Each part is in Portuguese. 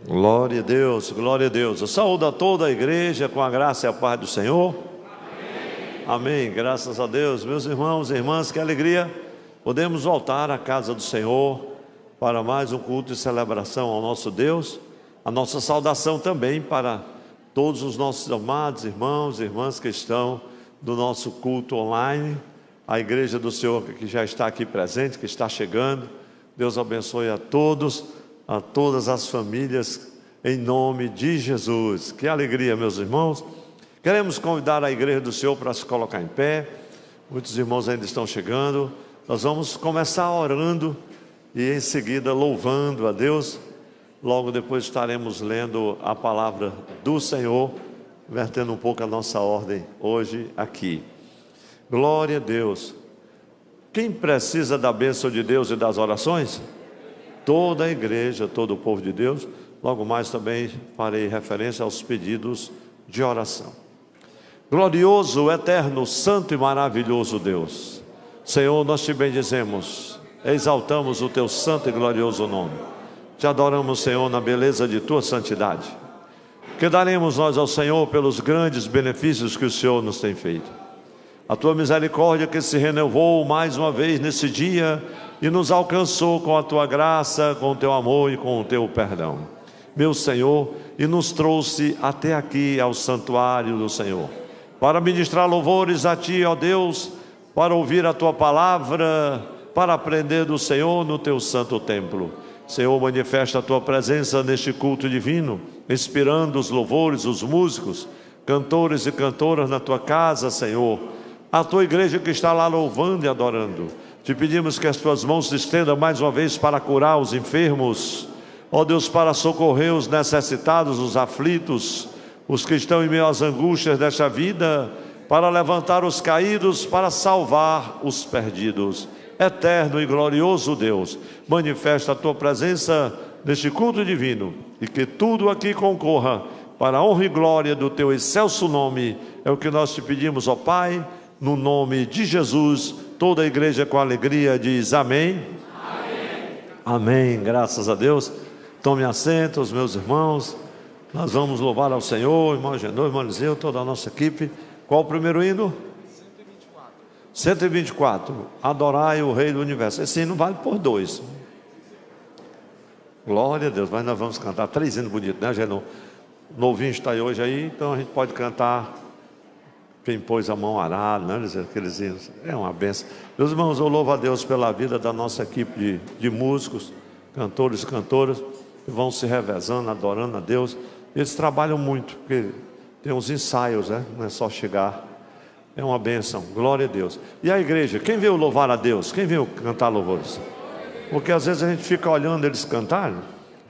Glória a Deus, glória a Deus. Eu saúdo a toda a igreja com a graça e a paz do Senhor. Amém. Graças a Deus, meus irmãos e irmãs, que alegria. Podemos voltar à casa do Senhor para mais um culto de celebração ao nosso Deus. A nossa saudação também para todos os nossos amados irmãos e irmãs que estão no nosso culto online. A igreja do Senhor que já está aqui presente, que está chegando. Deus abençoe a todas as famílias, em nome de Jesus. Que alegria, meus irmãos. Queremos convidar a igreja do Senhor para se colocar em pé. Muitos irmãos ainda estão chegando. Nós vamos começar orando e em seguida louvando a Deus. Logo depois estaremos lendo a palavra do Senhor, invertendo um pouco a nossa ordem hoje aqui. Glória a Deus. Quem precisa da bênção de Deus e das orações? Toda a igreja, todo o povo de Deus. Logo mais também farei referência aos pedidos de oração. Glorioso, eterno, santo e maravilhoso Deus, Senhor, nós te bendizemos, exaltamos o teu santo e glorioso nome. Te adoramos, Senhor, na beleza de tua santidade. Que daremos nós ao Senhor pelos grandes benefícios que o Senhor nos tem feito. A tua misericórdia que se renovou mais uma vez nesse dia e nos alcançou com a tua graça, com o teu amor e com o teu perdão, meu Senhor, e nos trouxe até aqui ao santuário do Senhor, para ministrar louvores a ti, ó Deus, para ouvir a tua palavra, para aprender do Senhor no teu santo templo. Senhor, manifesta a tua presença neste culto divino, inspirando os louvores, os músicos, cantores e cantoras na tua casa, Senhor, a tua igreja que está lá louvando e adorando. Te pedimos que as tuas mãos se estendam mais uma vez para curar os enfermos, ó Deus, para socorrer os necessitados, os aflitos, os que estão em meio às angústias desta vida, para levantar os caídos, para salvar os perdidos. Eterno e glorioso Deus, manifesta a tua presença neste culto divino e que tudo aqui concorra para a honra e glória do teu excelso nome. É o que nós te pedimos, ó Pai, no nome de Jesus. Toda a igreja com alegria diz amém. Amém. Amém, graças a Deus. Tome assento, os meus irmãos. Nós vamos louvar ao Senhor, irmão Genô, irmão Eliseu, toda a nossa equipe. Qual o primeiro hino? 124. Adorai o Rei do Universo. Esse hino vale por 2. Glória a Deus. Mas nós vamos cantar 3 hinos bonitos, né, Genô? O novinho está aí hoje aí, então a gente pode cantar quem pôs a mão arada, né? Aqueles hinos. É uma benção. Meus irmãos, eu louvo a Deus pela vida da nossa equipe de músicos, cantores e cantoras, que vão se revezando, adorando a Deus. Eles trabalham muito, porque tem uns ensaios, né? Não é só chegar. É uma bênção, glória a Deus. E a igreja, quem veio louvar a Deus? Quem veio cantar louvores? Porque às vezes a gente fica olhando eles cantarem,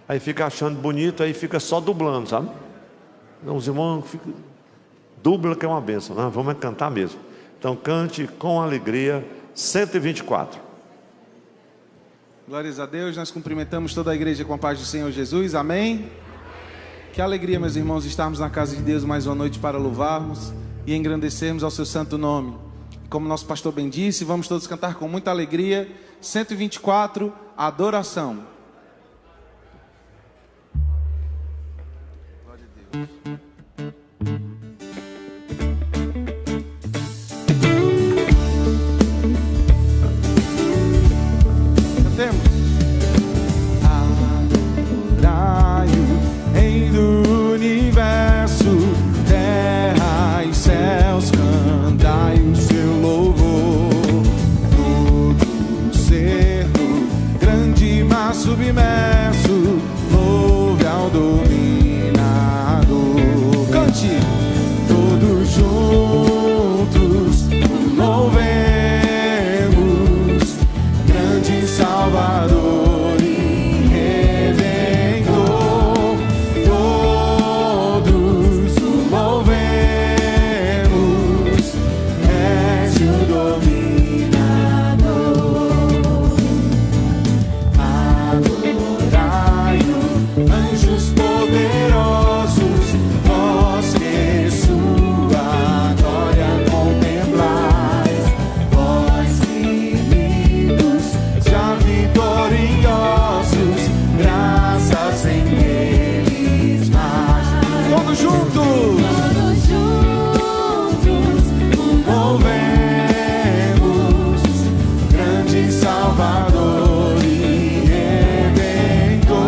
aí fica achando bonito, aí fica só dublando, sabe? Então, os irmãos ficam, dubla que é uma bênção, né? Vamos cantar mesmo. Então cante com alegria, 124. Glórias a Deus, nós cumprimentamos toda a igreja com a paz do Senhor Jesus, amém? Que alegria, meus irmãos, estarmos na casa de Deus mais uma noite para louvarmos e engrandecermos ao seu santo nome. Como nosso pastor bem disse, vamos todos cantar com muita alegria, 124, adoração. Glória a Deus. Cantemos. Adorai-o, Rei do Universo, terra e céus, cantai o seu louvor. Todo ser grande, mas submerso, louve ao dominador. Cante! Todos juntos louvemos, grande Salvador e Redentor. Todos louvemos, és o dominador. Adorai Salvador e Redentor,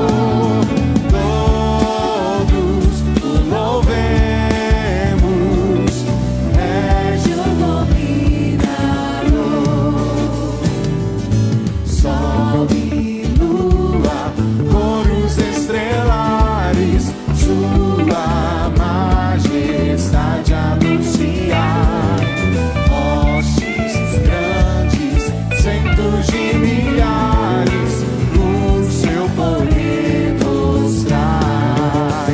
todos o louvemos, és o dominador. Sol e lua, coros estrelares, sua majestade anunciar. Hostes grandes, centos de milhares, o seu poder nos traz.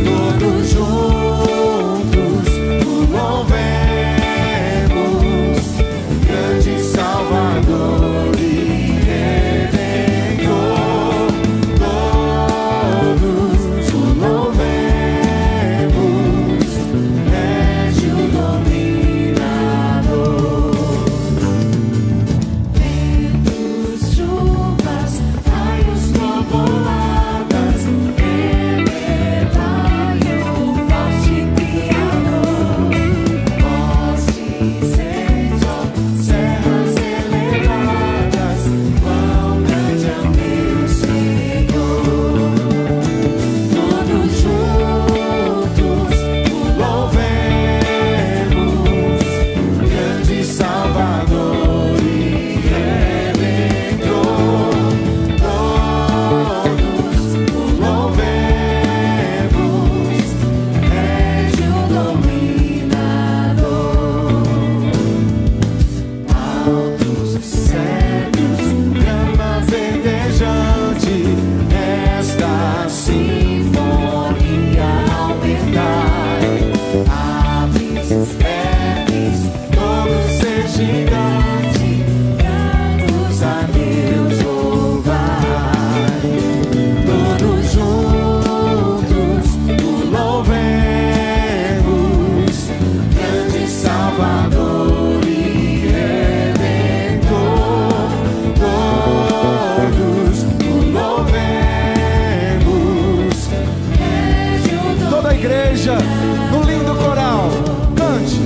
Todos juntos o louvemos, grande Salvador e Redentor. Todos o louvemos, és o dominador. Ventos, chuvas, raios, trovoadas, elevai o forte Criador. Hostes em sol, serras elevadas, quão grande é o meu Senhor. Todos juntos o louvemos, grande Salvador e Redentor. Todos o louvemos, és o dominador. Altos céus, grama verdejante, esta sinfonia aumentai. Aves, vermes, todo ser gigante, cantos a Deus louvai. Todos juntos o louvemos, grande Salvador e Redentor. Todos o louvemos, és o toda a igreja no lindo coral, cante.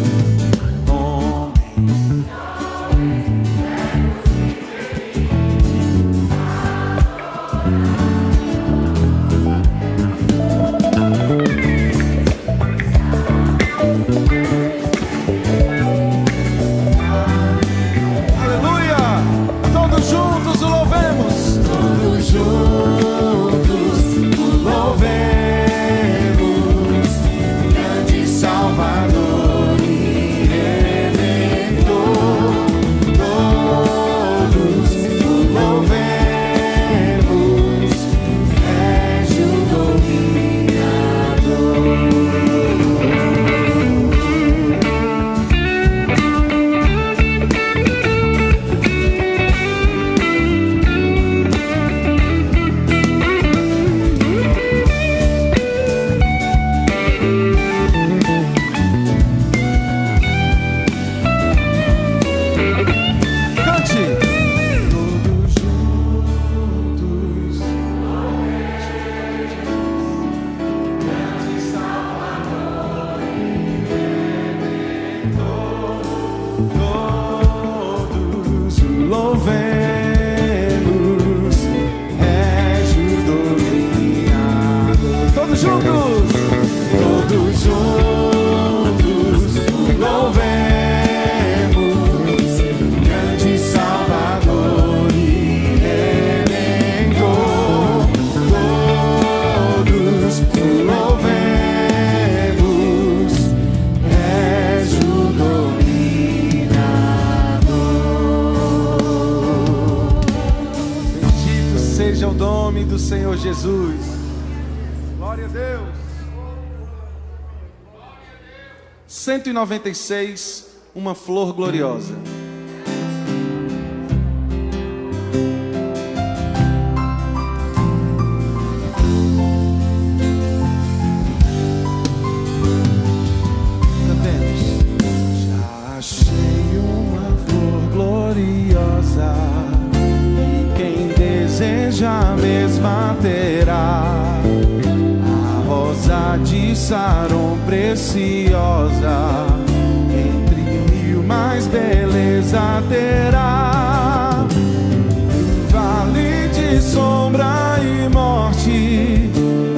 Aleluia! Todos juntos o louvemos. Todos juntos o louvemos, grande Salvador e Redentor. Todos o louvemos, és o cante. Todos juntos, grande Salvador e Redentor. Todos o louvemos, és o dominador. Todos juntos, todos juntos o louvemos, grande Salvador e Redentor. Todos o louvemos, és o dominador. Bendito seja o nome do Senhor Jesus. Glória a Deus. 196, uma flor gloriosa. Cantemos. Já achei uma flor gloriosa, e quem deseja a mesma terá. A rosa de Saron preciosa, entre mil mais beleza terá. sombra e morte,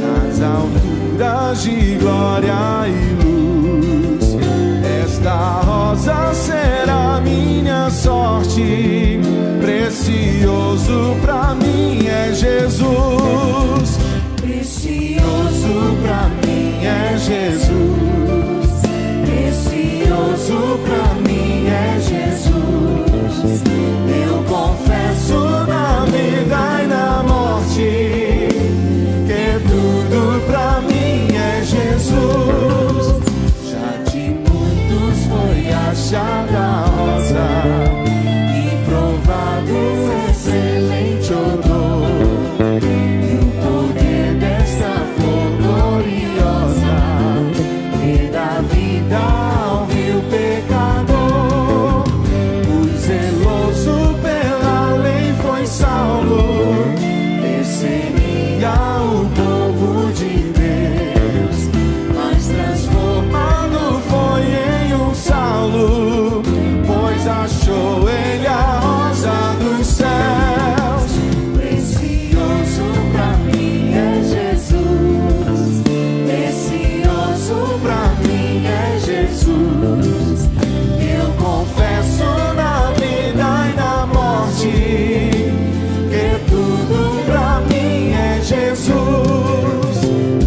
nas alturas de glória e luz. Esta rosa será minha sorte, precioso pra mim é Jesus. Precioso pra mim é Jesus. Precioso pra mim é Jesus. Eu confesso na vida e na morte que tudo pra mim é Jesus. Já de muitos foi achada a rosa e provado excelente odor. E o poder desta flor gloriosa que dá vida ao vil pecador. O zeloso pela lei foi salvo, perseguia o povo de Deus, mas transformado foi em um Saulo, pois achou ele a rosa dos céus. Precioso pra mim é Jesus. Precioso pra mim é Jesus. Eu confesso na vida e na morte que tudo pra mim é Jesus.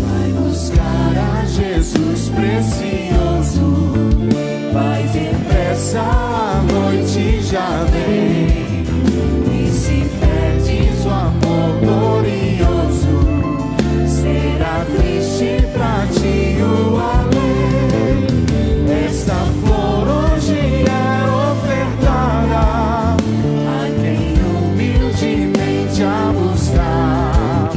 Vai buscar a Jesus precioso, vai depressa, a noite já vem. E se perdes o amor glorioso, será triste pra ti o além. Esta flor hoje é ofertada a quem humildemente a buscar.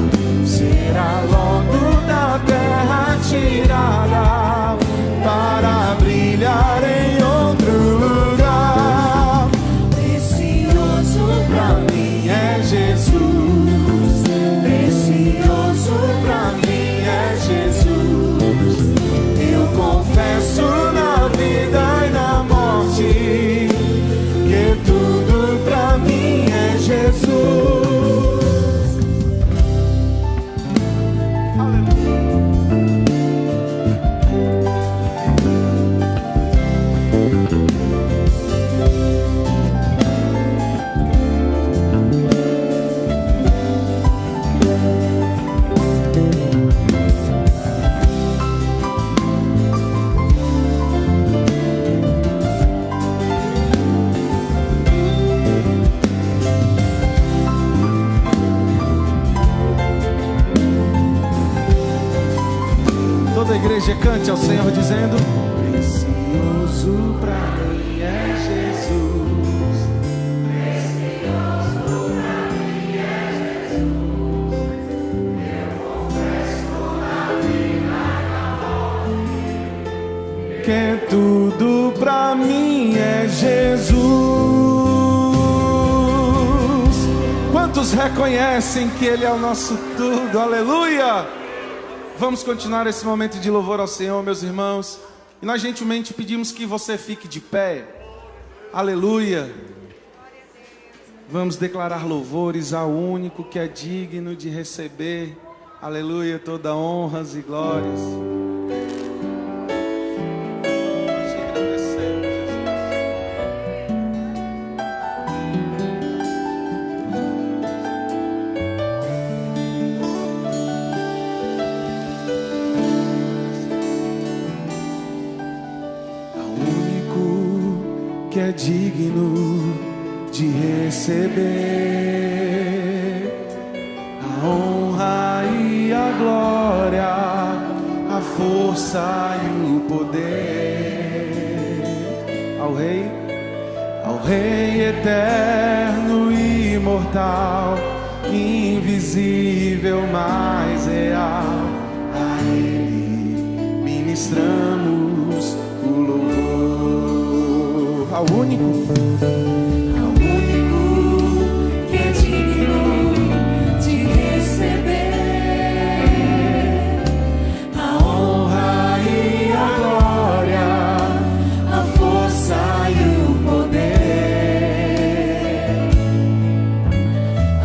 Será logo da terra tirada para brilhar em outro lugar. Precioso pra mim é Jesus. Precioso pra mim é Jesus. Eu confesso na vida e na morte que tudo pra mim é Jesus. Toda a igreja cante ao Senhor dizendo: precioso pra mim é Jesus. Precioso pra mim é Jesus. Eu confesso na vida e na morte que tudo pra mim é Jesus. Quantos reconhecem que Ele é o nosso tudo? Aleluia! Vamos continuar esse momento de louvor ao Senhor, meus irmãos. E nós gentilmente pedimos que você fique de pé. Aleluia. Vamos declarar louvores ao único que é digno de receber, aleluia, toda honras e glórias. Nós te agradecemos, Jesus. Que é digno de receber a honra e a glória, a força e o poder ao Rei eterno e imortal, invisível, mas real. A Ele ministramos o louvor. Ao único que é digno de receber a honra e a glória, a força e o poder,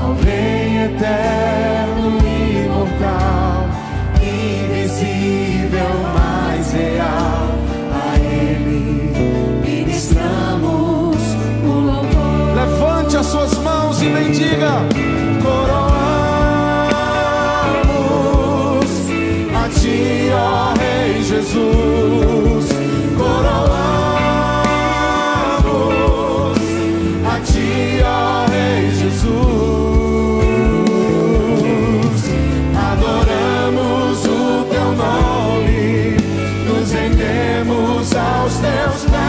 ao Rei eterno diga: coroamos a ti, ó Rei Jesus. Coroamos a ti, ó Rei Jesus. Adoramos o teu nome, nos rendemos aos teus pés,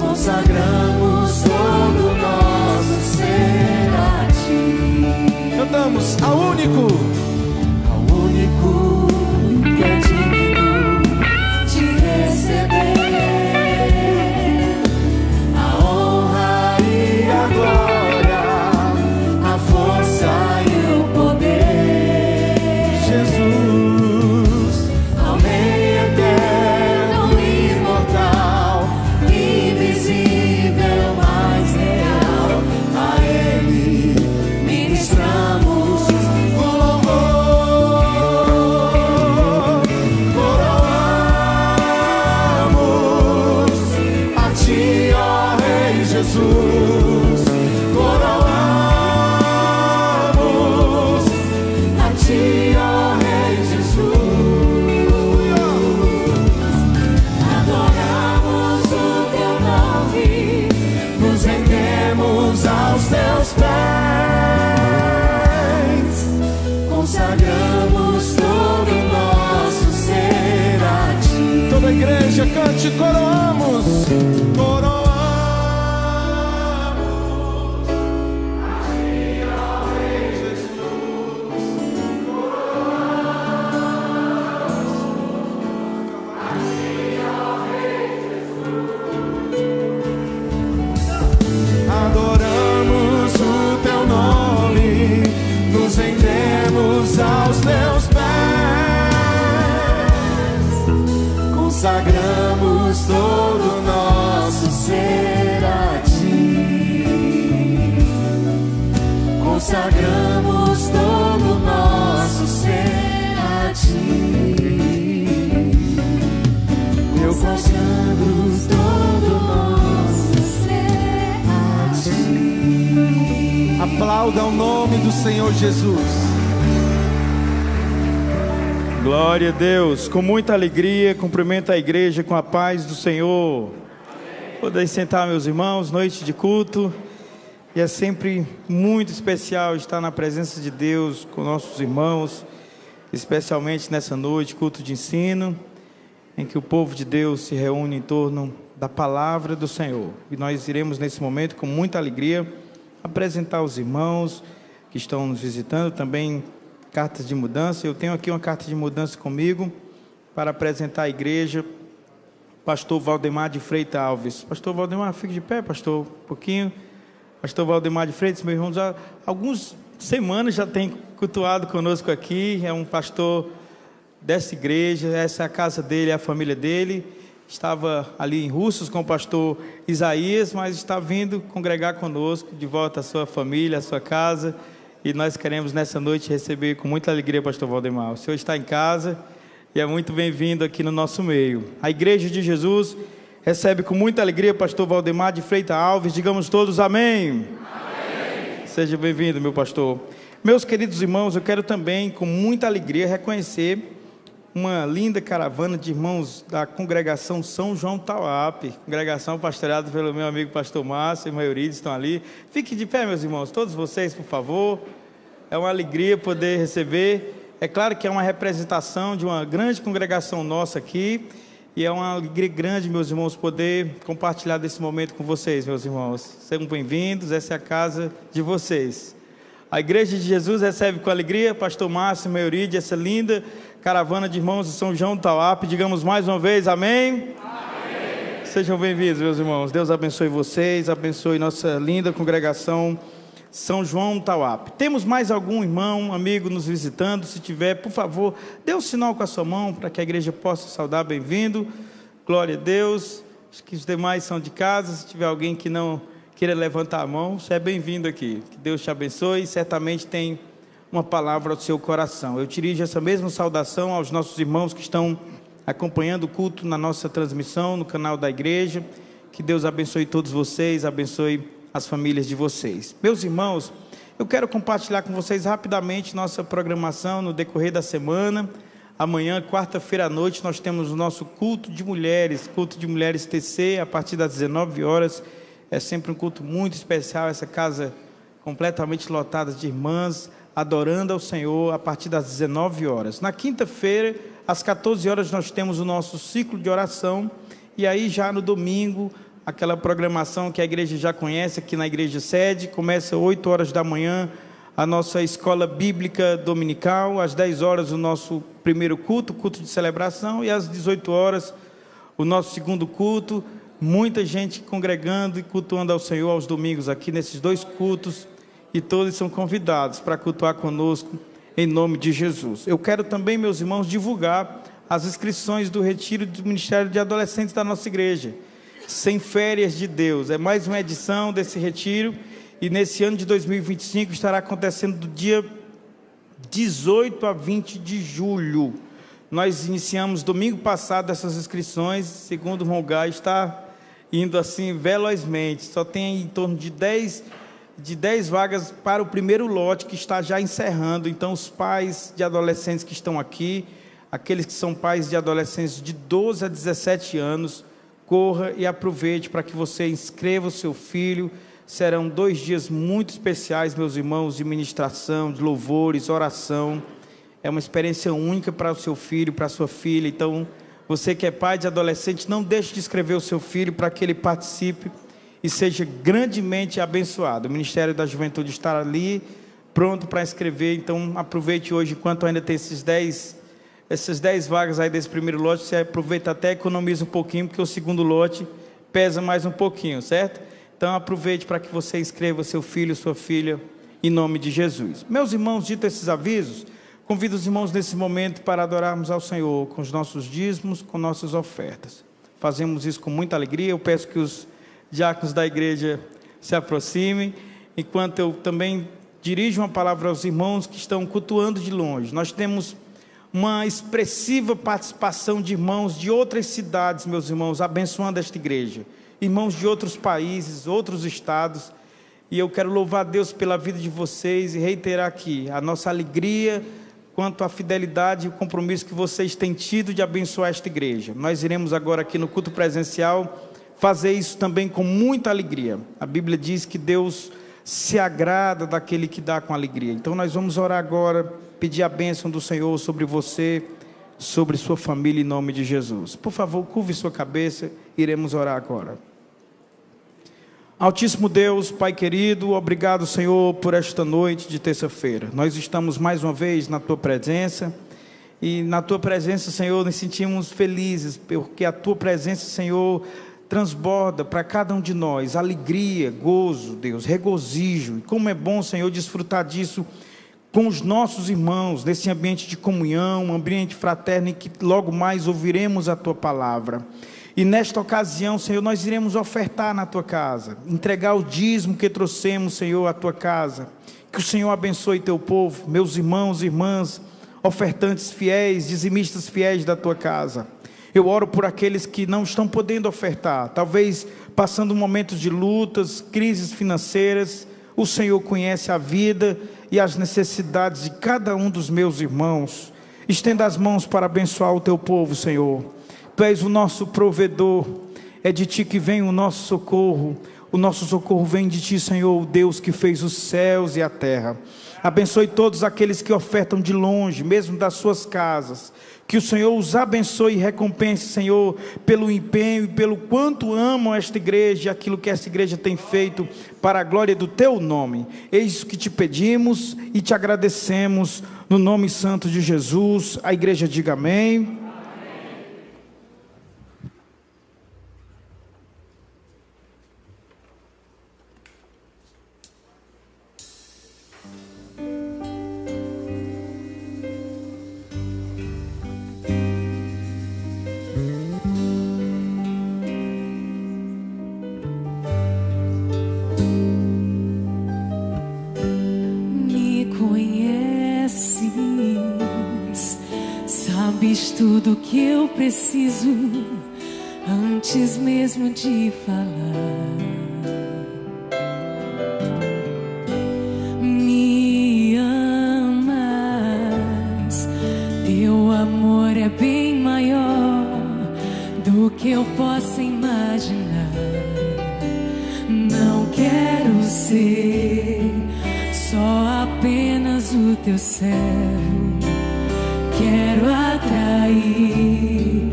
consagramos todo o nosso ser a ti. Cantamos ao único Que é digno de receber a honra e a glória, a força e o poder. Jesus, Ao Rei eterno, imortal, invisível, mas real, a Ele ministramos o louvor. Coroamos a ti, ó Rei Jesus. Coroamos a ti, ó Rei Jesus. Adoramos o teu nome, nos rendemos aos teus pés, consagramos todo o nosso ser a ti. Toda a igreja cante: coroamos, coroamos. Adoramos o teu nome, nos rendemos aos teus pés, Consagramos todo o nosso ser a ti. Consagramos todo o nosso ser a ti. eu Consagro todo o nosso ser a ti. Aplauda o nome do Senhor Jesus. Glória a Deus, com muita alegria, cumprimento a igreja com a paz do Senhor. Podem sentar, meus irmãos, noite de culto, e é sempre muito especial estar na presença de Deus com nossos irmãos, especialmente nessa noite, culto de ensino, em que o povo de Deus se reúne em torno da palavra do Senhor. E nós iremos nesse momento, com muita alegria, apresentar os irmãos que estão nos visitando, também cartas de mudança. Eu tenho aqui uma carta de mudança comigo para apresentar à igreja. Pastor Valdemar de Freitas Alves. Pastor Valdemar, fique de pé, pastor, um pouquinho. Pastor Valdemar de Freitas, meu irmão, já algumas semanas já tem cultuado conosco aqui. É um pastor dessa igreja, essa é a casa dele, é a família dele. Estava ali em Russos com o pastor Isaías, mas está vindo congregar conosco, de volta à sua família, à sua casa. E nós queremos nessa noite receber com muita alegria, pastor Valdemar. O senhor está em casa e é muito bem-vindo aqui no nosso meio. A Igreja de Jesus recebe com muita alegria pastor Valdemar de Freitas Alves. Digamos todos amém. Amém. Seja bem-vindo, meu pastor. Meus queridos irmãos, eu quero também com muita alegria reconhecer uma linda caravana de irmãos da congregação São João Tauape, congregação pastoreada pelo meu amigo pastor Márcio, e maioria estão ali. Fiquem de pé, meus irmãos, todos vocês, por favor. É uma alegria poder receber. É claro que é uma representação de uma grande congregação nossa aqui, e é uma alegria grande, meus irmãos, poder compartilhar desse momento com vocês, meus irmãos. Sejam bem-vindos, essa é a casa de vocês. A Igreja de Jesus recebe com alegria pastor Márcio e maioria de essa linda caravana de irmãos de São João Tauape. Digamos mais uma vez, amém? Amém. Sejam bem-vindos, meus irmãos. Deus abençoe vocês, abençoe nossa linda congregação São João Tauape. Temos mais algum irmão, amigo nos visitando? Se tiver, por favor, dê um sinal com a sua mão para que a igreja possa saudar. Bem-vindo. Glória a Deus. Acho que os demais são de casa. Se tiver alguém que não queira levantar a mão, você é bem-vindo aqui. Que Deus te abençoe. Certamente tem uma palavra ao seu coração. Eu dirijo essa mesma saudação aos nossos irmãos que estão acompanhando o culto na nossa transmissão, no canal da igreja. Que Deus abençoe todos vocês, abençoe as famílias de vocês. Meus irmãos, eu quero compartilhar com vocês rapidamente nossa programação no decorrer da semana. Amanhã, quarta-feira à noite, nós temos o nosso culto de mulheres TC, a partir das 19 horas. É sempre um culto muito especial, essa casa completamente lotada de irmãs, adorando ao Senhor a partir das 19 horas. Na quinta-feira, às 14 horas, nós temos o nosso ciclo de oração, e aí já no domingo, aquela programação que a igreja já conhece aqui na igreja sede, começa às 8 horas da manhã, a nossa escola bíblica dominical, às 10 horas o nosso primeiro culto, culto de celebração, e às 18 horas o nosso segundo culto, muita gente congregando e cultuando ao Senhor aos domingos aqui nesses dois cultos, e todos são convidados para cultuar conosco em nome de Jesus. Eu quero também, meus irmãos, divulgar as inscrições do retiro do Ministério de Adolescentes da nossa igreja, Sem Férias de Deus. É mais uma edição desse retiro, e nesse ano de 2025 estará acontecendo do dia 18 a 20 de julho. Nós iniciamos domingo passado essas inscrições, segundo o Rongai, está indo assim velozmente, só tem em torno de 10 vagas para o primeiro lote, que está já encerrando. Então os pais de adolescentes que estão aqui, aqueles que são pais de adolescentes de 12 a 17 anos, corra e aproveite para que você inscreva o seu filho. Serão 2 dias muito especiais, meus irmãos, de ministração, de louvores, oração. É uma experiência única para o seu filho, para a sua filha. Então, você que é pai de adolescente, não deixe de inscrever o seu filho para que ele participe e seja grandemente abençoado. O Ministério da Juventude está ali, pronto para inscrever. Então, aproveite hoje, enquanto ainda tem essas 10 vagas aí desse primeiro lote. Você aproveita até, economiza um pouquinho, porque o segundo lote pesa mais um pouquinho, certo? Então aproveite para que você inscreva seu filho, sua filha, em nome de Jesus. Meus irmãos, dito esses avisos, convido os irmãos nesse momento para adorarmos ao Senhor com os nossos dízimos, com nossas ofertas. Fazemos isso com muita alegria. Eu peço que os diáconos da igreja se aproximem, enquanto eu também dirijo uma palavra aos irmãos que estão cultuando de longe. Nós temos uma expressiva participação de irmãos de outras cidades, meus irmãos, abençoando esta igreja. Irmãos de outros países, outros estados, e eu quero louvar a Deus pela vida de vocês e reiterar aqui a nossa alegria quanto à fidelidade e o compromisso que vocês têm tido de abençoar esta igreja. Nós iremos agora aqui no culto presencial fazer isso também com muita alegria. A Bíblia diz que Deus se agrada daquele que dá com alegria. Então nós vamos orar agora, pedir a bênção do Senhor sobre você, sobre sua família, em nome de Jesus. Por favor, curve sua cabeça, iremos orar agora. Altíssimo Deus, Pai querido, obrigado, Senhor, por esta noite de terça-feira. Nós estamos mais uma vez na Tua presença, e na Tua presença, Senhor, nos sentimos felizes, porque a Tua presença, Senhor, transborda para cada um de nós alegria, gozo, Deus, regozijo. E como é bom, Senhor, desfrutar disso com os nossos irmãos, nesse ambiente de comunhão, um ambiente fraterno, em que logo mais ouviremos a Tua palavra. E nesta ocasião, Senhor, nós iremos ofertar na Tua casa, entregar o dízimo que trouxemos, Senhor, à Tua casa. Que o Senhor abençoe Teu povo, meus irmãos e irmãs, ofertantes fiéis, dizimistas fiéis da Tua casa. Eu oro por aqueles que não estão podendo ofertar, talvez passando momentos de lutas, crises financeiras. O Senhor conhece a vida e as necessidades de cada um dos meus irmãos. Estenda as mãos para abençoar o Teu povo, Senhor. Tu és o nosso provedor, é de Ti que vem o nosso socorro. O nosso socorro vem de Ti, Senhor, o Deus que fez os céus e a terra. Abençoe todos aqueles que ofertam de longe, mesmo das suas casas. Que o Senhor os abençoe e recompense, Senhor, pelo empenho e pelo quanto amam esta igreja e aquilo que esta igreja tem feito para a glória do Teu nome. Eis o que Te pedimos e Te agradecemos, no nome santo de Jesus. A igreja diga amém. Sabes tudo que eu preciso antes mesmo de falar. do teu servo, quero atrair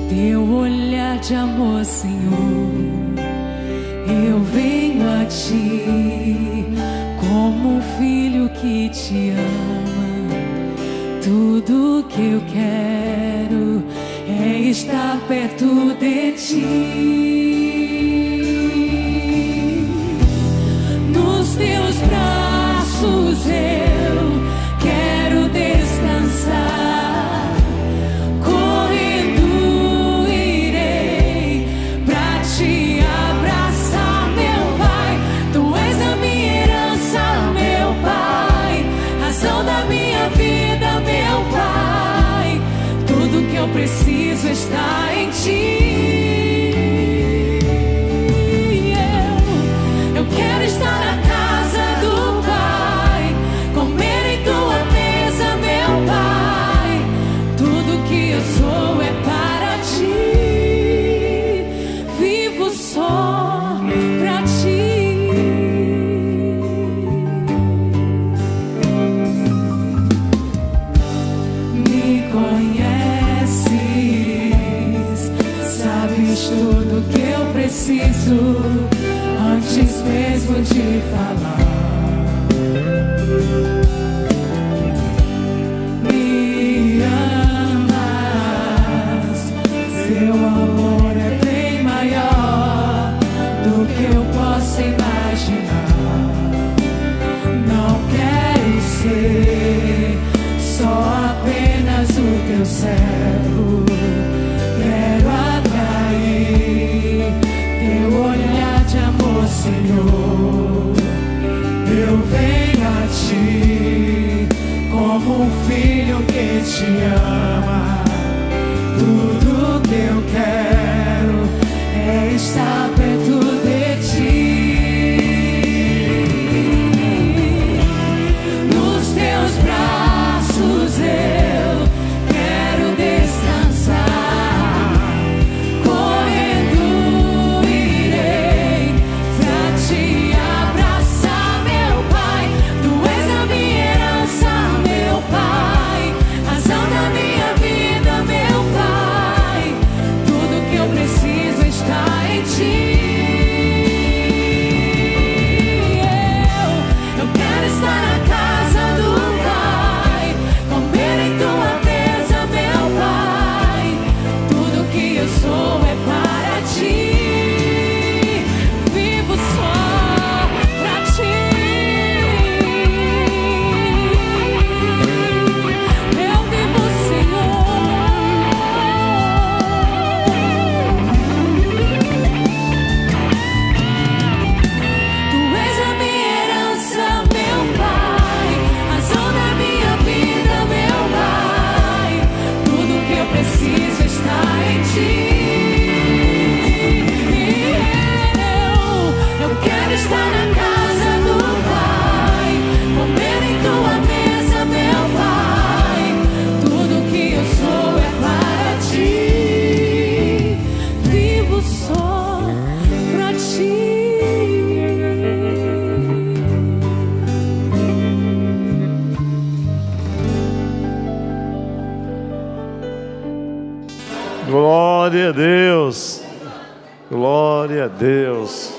teu olhar de amor, Senhor. Eu venho a ti como um filho que te ama. Tudo que eu quero é estar perto de ti. Nos teus braços eu quero descansar. Correndo irei pra te abraçar, meu Pai. Tu és a minha herança, meu Pai, razão da minha vida, meu Pai. Tudo que eu preciso está em ti. Eu quero estar na casa do Pai, comer em tua mesa, meu Pai. Tudo que eu sou é para ti, vivo só pra ti. Me conheces, sabes tudo que eu preciso antes mesmo de falar. Me amas, seu amor é bem maior do que eu posso imaginar. Não quero ser só apenas o teu servo, quero atrair teu olhar de amor, Senhor. Eu venho a ti como um filho que te ama. Tudo que eu quero é estar perto de ti. Nos teus braços eu quero descansar. Correndo irei pra te abraçar, meu Pai. Tu és a minha herança, meu Pai, razão da minha vida, meu Pai. Tudo que eu preciso está em ti. Eu quero estar na casa do Pai, comer em tua mesa, meu Pai. Tudo que eu sou é para ti, vivo só pra ti. Eu vivo, Senhor. Tu és a minha herança, meu Pai, razão da minha vida, meu Pai. Tudo que eu preciso está em ti. Eu quero estar na casa do Pai, comer em tua mesa, meu Pai. Tudo que eu sou é para ti, vivo só pra ti. Glória a Deus, glória a Deus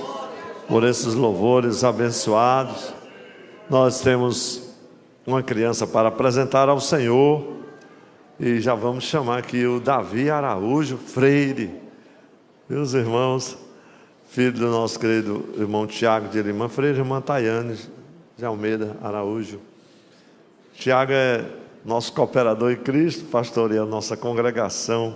por esses louvores abençoados. Nós temos uma criança para apresentar ao Senhor e já vamos chamar aqui o Davi Araújo Freire, meus irmãos, filho do nosso querido irmão Tiago de Lima Freire, irmã Tayane de Almeida Araújo. Tiago é nosso cooperador em Cristo, pastoreia a nossa congregação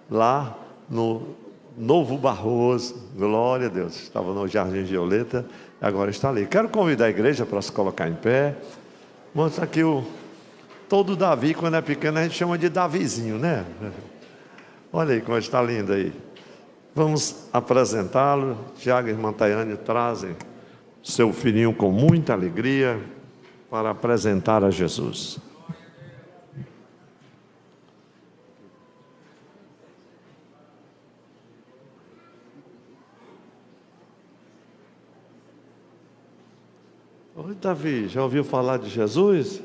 lá no Novo Barroso. Glória a Deus. Estava no Jardim Violeta e agora está ali. Quero convidar a igreja para se colocar em pé. Mostra aqui todo Davi, quando é pequeno a gente chama de Davizinho, né? Olha aí como está lindo aí. Vamos apresentá-lo. Tiago e irmã Tayane trazem seu filhinho com muita alegria para apresentar a Jesus. Oi, Davi, já ouviu falar de Jesus?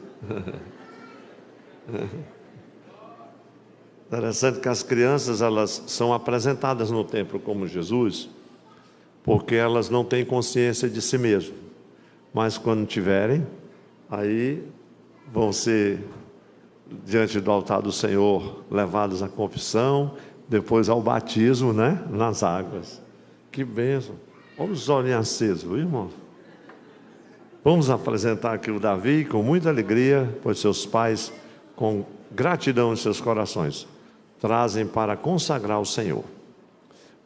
Interessante que as crianças, elas são apresentadas no templo como Jesus, porque elas não têm consciência de si mesmas. Mas quando tiverem, aí vão ser, diante do altar do Senhor, levados à confissão, depois ao batismo, né? Nas águas. Que bênção! Olha os olhinhos acesos, viu, irmão? Vamos apresentar aqui o Davi com muita alegria, pois seus pais, com gratidão em seus corações, trazem para consagrar o Senhor.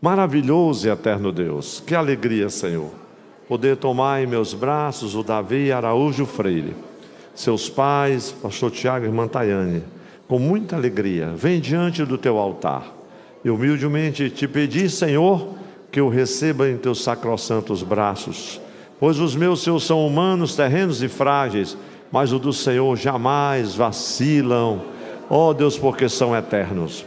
Maravilhoso e eterno Deus, que alegria, Senhor, poder tomar em meus braços o Davi Araújo Freire, seus pais, pastor Tiago e irmã Tayane, com muita alegria, vem diante do teu altar, e humildemente te pedi, Senhor, que eu receba em teus sacrossantos braços, pois os meus seus são humanos, terrenos e frágeis, mas o do Senhor jamais vacilam, ó Deus, porque são eternos.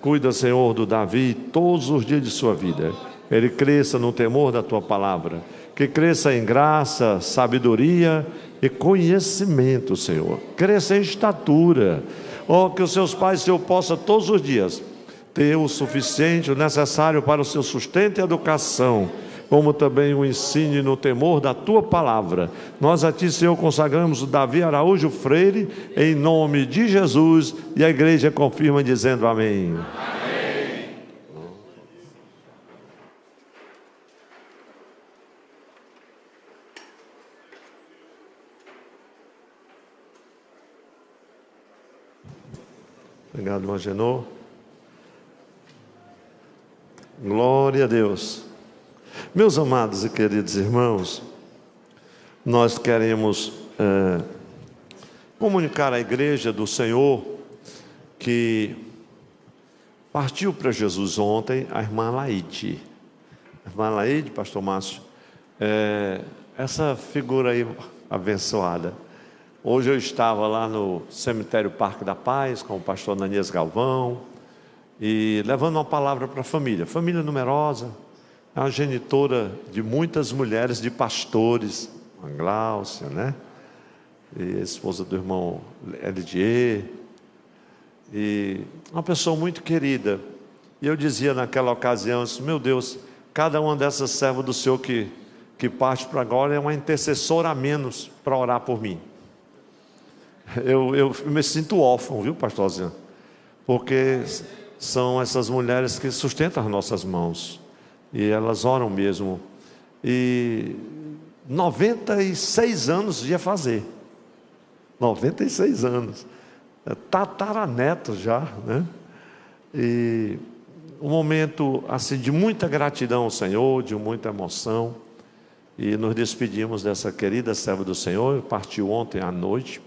Cuida, Senhor, do Davi todos os dias de sua vida, ele cresça no temor da tua palavra, que cresça em graça, sabedoria e conhecimento, Senhor, cresça em estatura, ó, que os seus pais, Senhor, possa todos os dias ter o suficiente, o necessário para o seu sustento e educação, como também o ensine no temor da tua palavra. Nós a ti, Senhor, consagramos o Davi Araújo Freire, em nome de Jesus, e a igreja confirma dizendo amém. Amém. Obrigado, Magenô. Glória a Deus. Meus amados e queridos irmãos, nós queremos comunicar à igreja do Senhor que partiu para Jesus ontem a irmã Laide. A irmã Laide, pastor Márcio, essa figura aí abençoada. Hoje eu estava lá no cemitério Parque da Paz com o pastor Ananias Galvão e levando uma palavra para a família numerosa. É uma genitora de muitas mulheres, de pastores, a Gláucia, né? E a esposa do irmão Elidier, e uma pessoa muito querida. E eu dizia naquela ocasião, meu Deus, cada uma dessas servas do Senhor que parte para agora é uma intercessora a menos para orar por mim. Eu me sinto órfão, viu, pastorzinho? Porque são essas mulheres que sustentam as nossas mãos. E elas oram mesmo. E 96 anos ia fazer. 96 anos. Tataraneto já, né? E um momento assim de muita gratidão ao Senhor, de muita emoção. E nos despedimos dessa querida serva do Senhor. Partiu ontem à noite.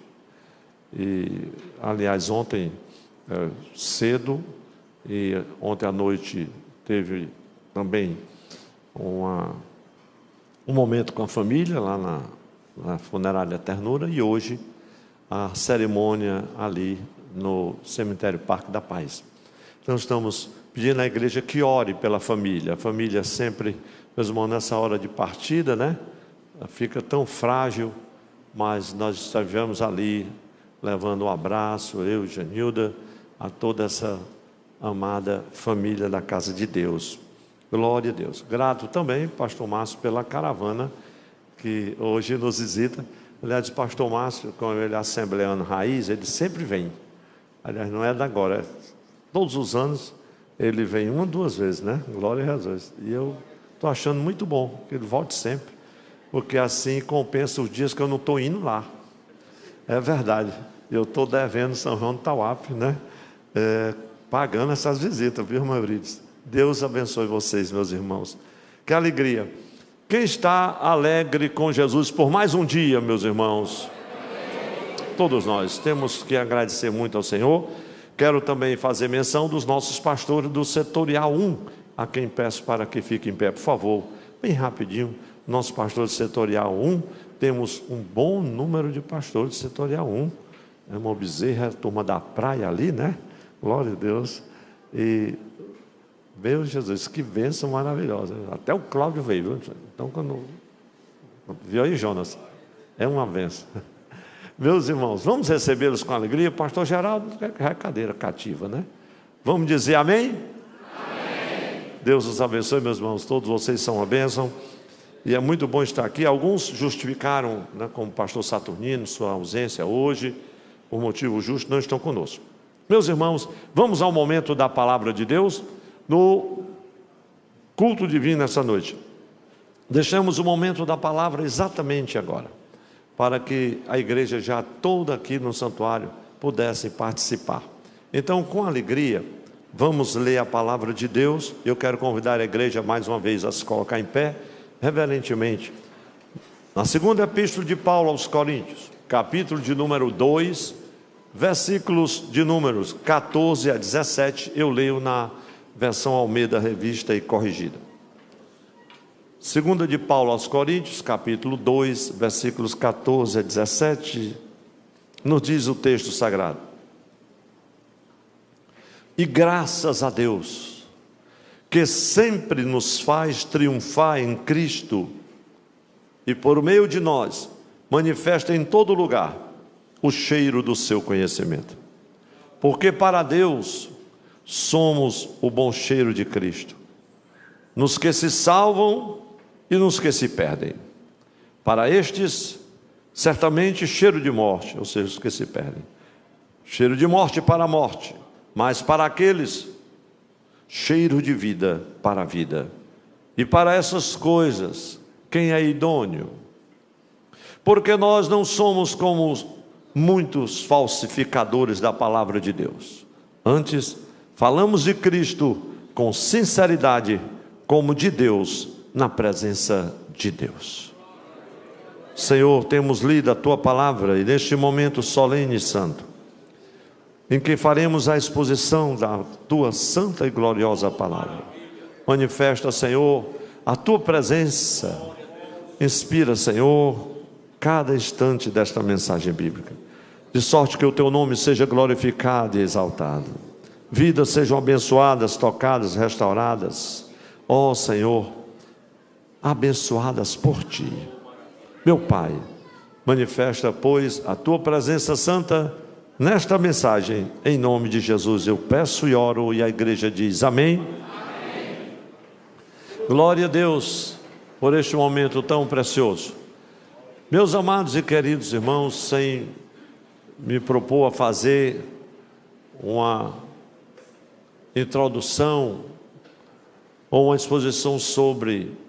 E, aliás, ontem cedo. E ontem à noite teve também um momento com a família lá na funerária Ternura, e hoje a cerimônia ali no cemitério Parque da Paz. Então estamos pedindo à igreja que ore pela família. A família sempre, meus irmãos, nessa hora de partida, né? Fica tão frágil, mas nós estivemos ali levando um abraço, eu e Janilda, a toda essa amada família da casa de Deus. Glória a Deus. Grato também, pastor Márcio, pela caravana que hoje nos visita. Aliás, o pastor Márcio, como ele é assembleano raiz, ele sempre vem. Aliás, não é da agora, todos os anos ele vem 1 ou 2 vezes, né? Glória a Deus. E eu estou achando muito bom que ele volte sempre, porque assim compensa os dias que eu não estou indo lá. É verdade. Eu estou devendo São João do Tauape, né? Pagando essas visitas, viu, irmã Brides? Deus abençoe vocês, meus irmãos. Que alegria. Quem está alegre com Jesus por mais um dia, meus irmãos? Todos nós temos que agradecer muito ao Senhor. Quero também fazer menção dos nossos pastores do Setorial 1, a quem peço para que fique em pé, por favor, bem rapidinho. Nosso pastor do Setorial 1, temos um bom número de pastores do Setorial 1. É uma Bezerra, a turma da praia ali, né? Glória a Deus. E meu Jesus, que bênção maravilhosa. Até o Cláudio veio, viu? Então, quando viu aí, Jonas, é uma bênção. Meus irmãos, vamos recebê-los com alegria. Pastor Geraldo é cadeira cativa, né? Vamos dizer amém? Amém. Deus os abençoe, meus irmãos. Todos vocês são uma bênção. E é muito bom estar aqui. Alguns justificaram, né, como o pastor Saturnino, sua ausência hoje, por motivo justo, não estão conosco. Meus irmãos, vamos ao momento da palavra de Deus no culto divino essa noite. Deixamos o momento da palavra exatamente agora, para que a igreja já toda aqui no santuário pudesse participar. Então, com alegria, vamos ler a palavra de Deus. Eu quero convidar a igreja mais uma vez a se colocar em pé, reverentemente, na segunda epístola de Paulo aos Coríntios, capítulo de número 2, versículos de números 14 a 17, eu leio na versão Almeida Revista e Corrigida. Segunda de Paulo aos Coríntios, capítulo 2, versículos 14 a 17, nos diz o texto sagrado: e graças a Deus, que sempre nos faz triunfar em Cristo, e por meio de nós, manifesta em todo lugar o cheiro do seu conhecimento. Porque para Deus, somos o bom cheiro de Cristo, nos que se salvam e nos que se perdem. Para estes, certamente cheiro de morte, ou seja, os que se perdem. Cheiro de morte para a morte, mas para aqueles, cheiro de vida para a vida. E para essas coisas, quem é idôneo? Porque nós não somos como muitos falsificadores da palavra de Deus. Antes, falamos de Cristo com sinceridade, como de Deus, na presença de Deus. Senhor, temos lido a Tua palavra e neste momento solene e santo, em que faremos a exposição da Tua santa e gloriosa palavra, manifesta, Senhor, a Tua presença, inspira, Senhor, cada instante desta mensagem bíblica, de sorte que o Teu nome seja glorificado e exaltado, vidas sejam abençoadas, tocadas, restauradas, ó Senhor, abençoadas por Ti. Meu Pai, manifesta, pois, a Tua presença santa nesta mensagem, em nome de Jesus eu peço e oro, e a igreja diz amém. Amém. Glória a Deus por este momento tão precioso. Meus amados e queridos irmãos, sem me propor a fazer uma introdução ou uma exposição sobre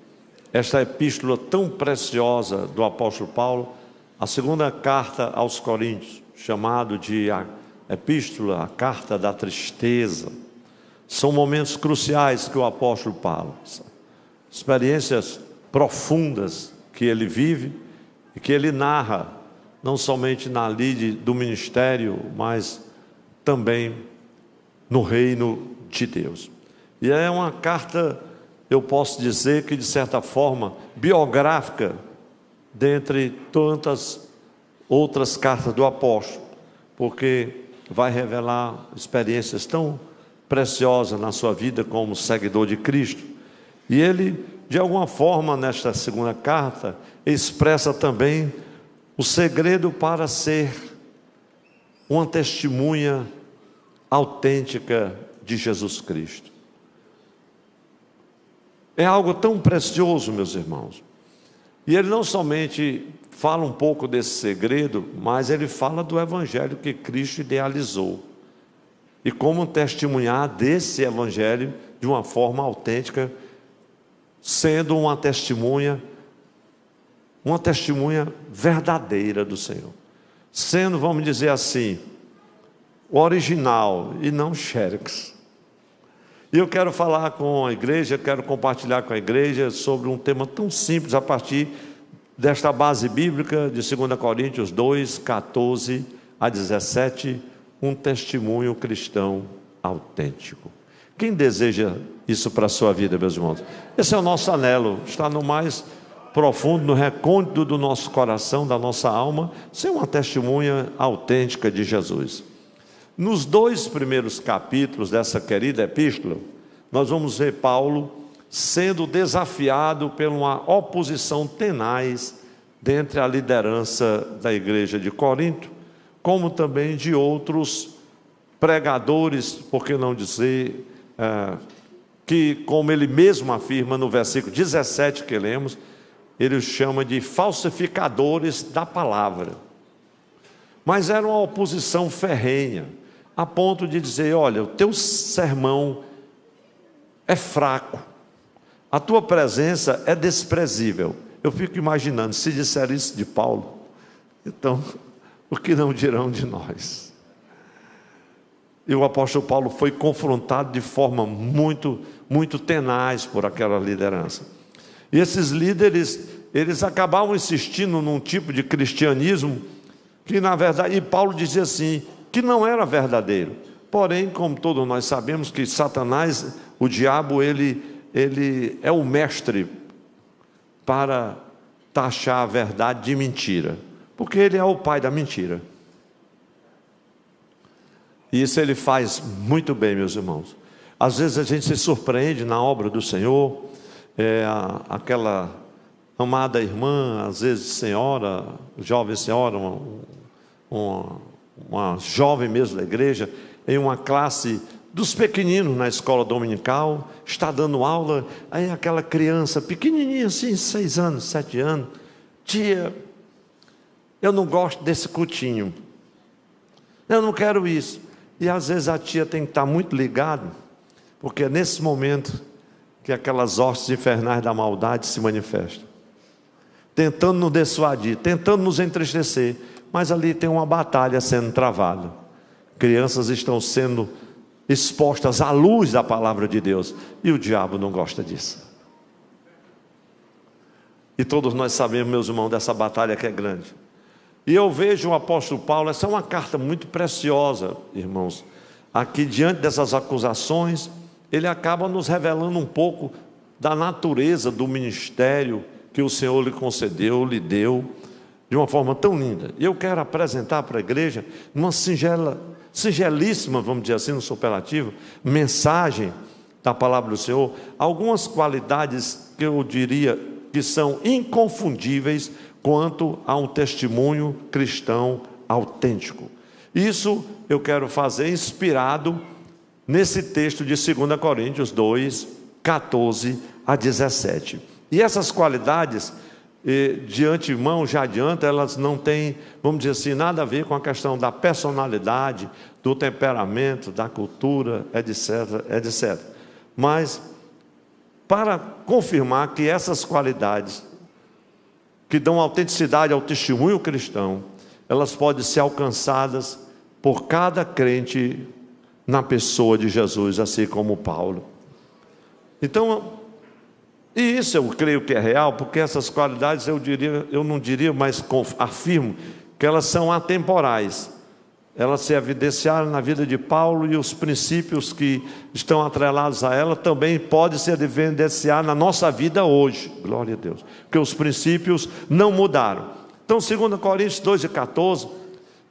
esta epístola tão preciosa do apóstolo Paulo, a segunda carta aos Coríntios, chamado de a epístola, a carta da tristeza. São momentos cruciais que o apóstolo Paulo, experiências profundas que ele vive e que ele narra, não somente na lide do ministério, mas também no reino de Deus. E é uma carta, eu posso dizer que de certa forma biográfica, dentre tantas outras cartas do apóstolo, porque vai revelar experiências tão preciosas na sua vida como seguidor de Cristo. E ele, de alguma forma, nesta segunda carta, expressa também o segredo para ser uma testemunha autêntica de Jesus Cristo. É algo tão precioso, meus irmãos. E ele não somente fala um pouco desse segredo, mas ele fala do evangelho que Cristo idealizou. E como testemunhar desse evangelho de uma forma autêntica, sendo uma testemunha verdadeira do Senhor. Sendo, vamos dizer assim, o original e não xerox. E eu quero falar com a igreja, quero compartilhar com a igreja sobre um tema tão simples a partir desta base bíblica de 2 Coríntios 2, 14 a 17, um testemunho cristão autêntico. Quem deseja isso para a sua vida, meus irmãos? Esse é o nosso anelo, está no mais profundo, no recôndito do nosso coração, da nossa alma, ser uma testemunha autêntica de Jesus. Nos 2 primeiros capítulos dessa querida epístola, nós vamos ver Paulo sendo desafiado por uma oposição tenaz dentre a liderança da igreja de Corinto, como também de outros pregadores, por que não dizer, que, como ele mesmo afirma no versículo 17 que lemos, ele os chama de falsificadores da palavra. Mas era uma oposição ferrenha, a ponto de dizer: olha, o teu sermão é fraco, a tua presença é desprezível. Eu fico imaginando, se disser isso de Paulo, então, o que não dirão de nós? E o apóstolo Paulo foi confrontado de forma muito, muito tenaz por aquela liderança. E esses líderes, eles acabavam insistindo num tipo de cristianismo que, na verdade, e Paulo dizia assim, que não era verdadeiro. Porém, como todos nós sabemos que Satanás, o diabo, ele é o mestre para taxar a verdade de mentira, porque ele é o pai da mentira. E isso ele faz muito bem, meus irmãos. Às vezes a gente se surpreende na obra do Senhor, aquela amada irmã, às vezes senhora, jovem senhora, uma jovem mesmo da igreja, em uma classe dos pequeninos na escola dominical, está dando aula, aí aquela criança pequenininha assim, 6 anos, 7 anos, tia, eu não gosto desse cultinho, eu não quero isso. E às vezes a tia tem que estar muito ligada, porque é nesse momento que aquelas hostes infernais da maldade se manifestam, tentando nos dissuadir, tentando nos entristecer, mas ali tem uma batalha sendo travada. Crianças estão sendo expostas à luz da palavra de Deus, e o diabo não gosta disso. E todos nós sabemos, meus irmãos, dessa batalha que é grande. E eu vejo o apóstolo Paulo, essa é uma carta muito preciosa, irmãos. Aqui, diante dessas acusações, ele acaba nos revelando um pouco da natureza do ministério que o Senhor lhe concedeu, lhe deu, de uma forma tão linda. E eu quero apresentar para a igreja uma singelíssima, vamos dizer assim, no superlativo, mensagem da palavra do Senhor, algumas qualidades que eu diria que são inconfundíveis quanto a um testemunho cristão autêntico. Isso eu quero fazer inspirado nesse texto de 2 Coríntios 2, 14 a 17. E essas qualidades, de antemão, já adianta, elas não têm, vamos dizer assim, nada a ver com a questão da personalidade, do temperamento, da cultura, etc, etc. Mas, para confirmar que essas qualidades, que dão autenticidade ao testemunho cristão, elas podem ser alcançadas por cada crente na pessoa de Jesus, assim como Paulo. Então, e isso eu creio que é real, porque essas qualidades eu não diria, mas afirmo que elas são atemporais. Elas se evidenciaram na vida de Paulo, e os princípios que estão atrelados a ela também podem se evidenciar na nossa vida hoje. Glória a Deus, porque os princípios não mudaram. Então, 2 Coríntios 2 e 14,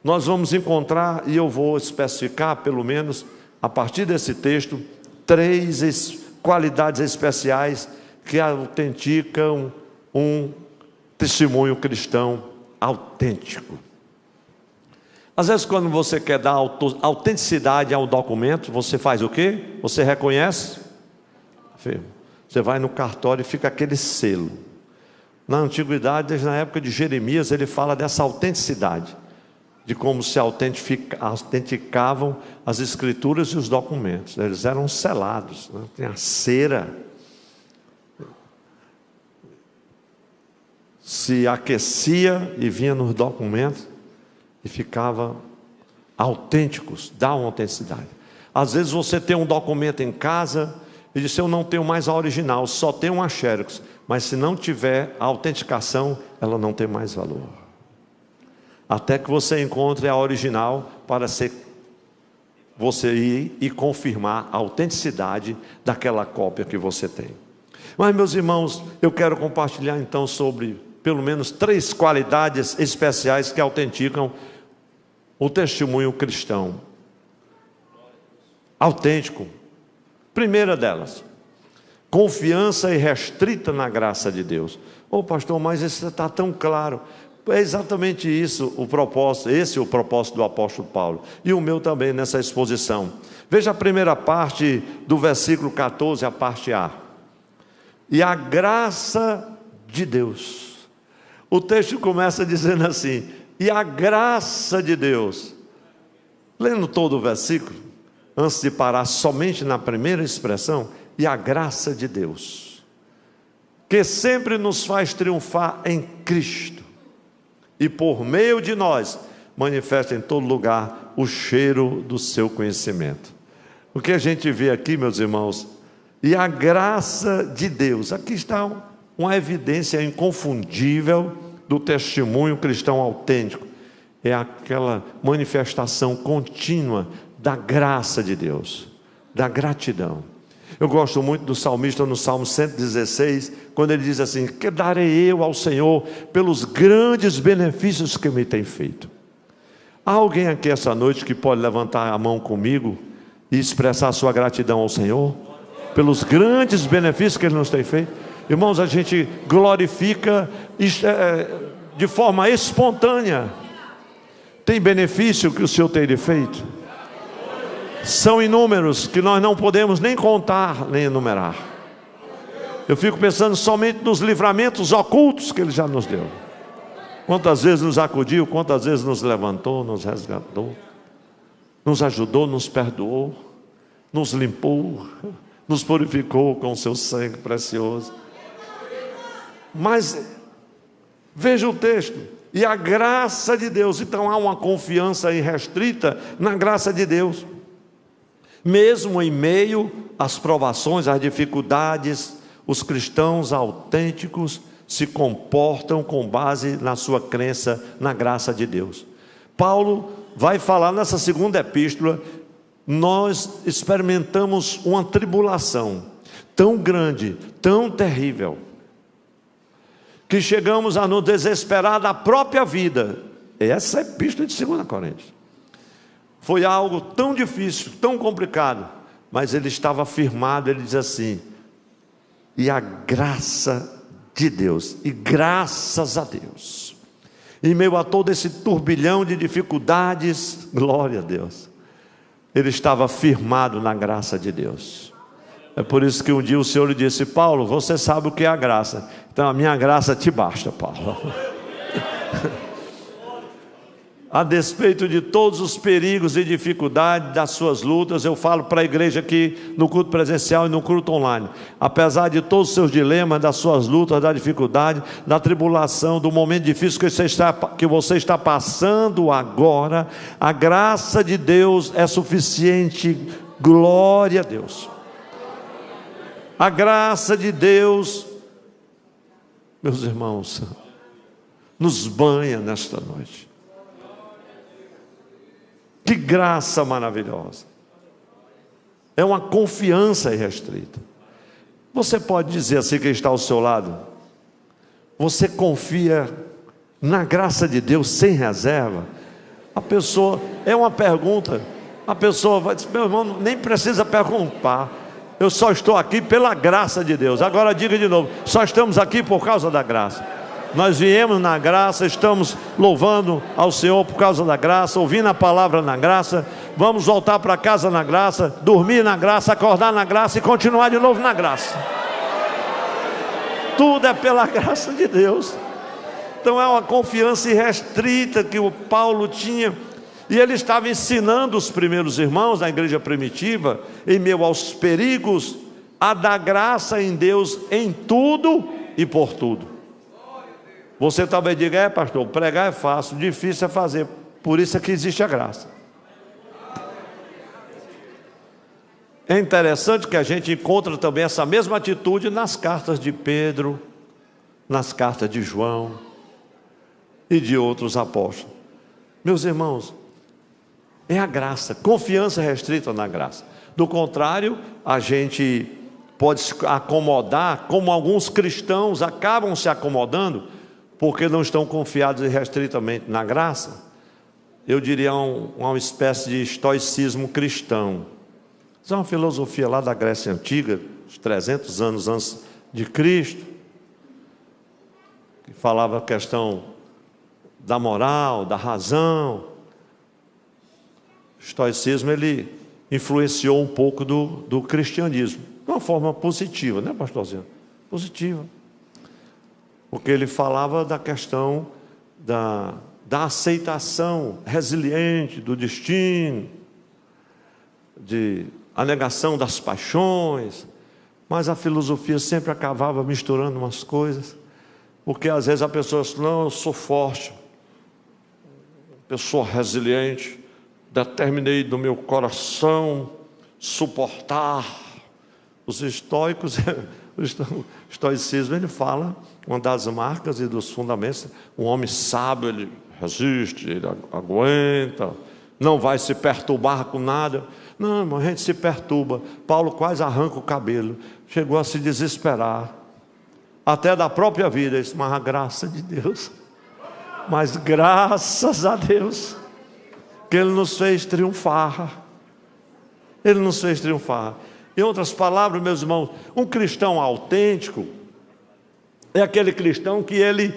nós vamos encontrar, e eu vou especificar pelo menos a partir desse texto, 3 qualidades especiais que autenticam um testemunho cristão autêntico. Às vezes, quando você quer dar autenticidade a um documento, você faz o quê? Você reconhece? Você vai no cartório e fica aquele selo. Na antiguidade, desde a época de Jeremias, ele fala dessa autenticidade, de como se autenticavam as escrituras e os documentos. Eles eram selados, né? Tem a cera. Se aquecia e vinha nos documentos e ficava autênticos, dá uma autenticidade. Às vezes você tem um documento em casa e diz: eu não tenho mais a original, só tenho uma xerox. Mas se não tiver a autenticação, ela não tem mais valor. Até que você encontre a original para você ir e confirmar a autenticidade daquela cópia que você tem. Mas, meus irmãos, eu quero compartilhar então sobre pelo menos 3 qualidades especiais que autenticam o testemunho cristão autêntico. Primeira delas, confiança irrestrita na graça de Deus. Ô pastor, mas isso está tão claro. É exatamente isso o propósito, esse é o propósito do apóstolo Paulo, e o meu também nessa exposição. Veja a primeira parte do versículo 14, a parte A. E a graça de Deus. O texto começa dizendo assim: e a graça de Deus. Lendo todo o versículo, antes de parar somente na primeira expressão, e a graça de Deus, que sempre nos faz triunfar em Cristo, e por meio de nós, manifesta em todo lugar o cheiro do seu conhecimento. O que a gente vê aqui, meus irmãos, e a graça de Deus, aqui está uma evidência inconfundível do testemunho cristão autêntico, é aquela manifestação contínua da graça de Deus, da gratidão. Eu gosto muito do salmista no Salmo 116, quando ele diz assim: que darei eu ao Senhor pelos grandes benefícios que me tem feito. Há alguém aqui essa noite que pode levantar a mão comigo e expressar a sua gratidão ao Senhor pelos grandes benefícios que Ele nos tem feito? Irmãos, a gente glorifica de forma espontânea. Tem benefício que o Senhor tem feito? São inúmeros, que nós não podemos nem contar, nem enumerar. Eu fico pensando somente nos livramentos ocultos que Ele já nos deu. Quantas vezes nos acudiu, quantas vezes nos levantou, nos resgatou, nos ajudou, nos perdoou, nos limpou, nos purificou com o seu sangue precioso. Mas veja o texto: e a graça de Deus. Então há uma confiança irrestrita na graça de Deus. Mesmo em meio às provações, às dificuldades, os cristãos autênticos se comportam com base na sua crença na graça de Deus. Paulo vai falar nessa segunda epístola: nós experimentamos uma tribulação tão grande, tão terrível, que chegamos a nos desesperar da própria vida. Essa é a epístola de 2 Coríntios. Foi algo tão difícil, tão complicado, mas ele estava firmado. Ele diz assim: e a graça de Deus, e graças a Deus, em meio a todo esse turbilhão de dificuldades, glória a Deus, ele estava firmado na graça de Deus. É por isso que um dia o Senhor lhe disse: Paulo, você sabe o que é a graça, então a minha graça te basta, Paulo. A despeito de todos os perigos e dificuldades das suas lutas, eu falo para a igreja aqui no culto presencial e no culto online, apesar de todos os seus dilemas, das suas lutas, da dificuldade, da tribulação, do momento difícil que você está passando agora, a graça de Deus é suficiente. Glória a Deus. A graça de Deus, meus irmãos, nos banha nesta noite. Que graça maravilhosa. É uma confiança irrestrita. Você pode dizer assim, quem está ao seu lado: você confia na graça de Deus sem reserva? A pessoa, é uma pergunta, a pessoa vai dizer: meu irmão, nem precisa perguntar, eu só estou aqui pela graça de Deus. Agora diga de novo: só estamos aqui por causa da graça. Nós viemos na graça, estamos louvando ao Senhor por causa da graça, ouvindo a palavra na graça, vamos voltar para casa na graça, dormir na graça, acordar na graça e continuar de novo na graça. Tudo é pela graça de Deus. Então é uma confiança irrestrita que o Paulo tinha, e ele estava ensinando os primeiros irmãos da igreja primitiva, em meio aos perigos, a dar graça em Deus em tudo e por tudo. Você talvez diga: pastor, pregar é fácil, difícil é fazer. Por isso é que existe a graça. É interessante que a gente encontra também essa mesma atitude nas cartas de Pedro, nas cartas de João e de outros apóstolos. Meus irmãos, é a graça, confiança restrita na graça. Do contrário, a gente pode se acomodar, como alguns cristãos acabam se acomodando, porque não estão confiados irrestritamente na graça. Eu diria uma espécie de estoicismo cristão. Isso é uma filosofia lá da Grécia Antiga, uns 300 anos antes de Cristo. que falava a questão da moral, da razão. O estoicismo, ele influenciou um pouco do cristianismo, de uma forma positiva, né, pastorzinho? Positiva. Porque ele falava da questão da aceitação resiliente do destino, a negação das paixões, mas a filosofia sempre acabava misturando umas coisas, porque às vezes a pessoa diz, não, eu sou forte, pessoa resiliente, determinei do meu coração suportar. Os estoicos, o estoicismo, ele fala, uma das marcas e dos fundamentos, um homem sábio, ele resiste, ele aguenta, não vai se perturbar com nada. Não, irmão, a gente se perturba. Paulo quase arranca o cabelo, chegou a se desesperar, até da própria vida. Isso, mas a graça de Deus, mas graças a Deus, que Ele nos fez triunfar. Ele nos fez triunfar. Em outras palavras, meus irmãos, um cristão autêntico é aquele cristão que ele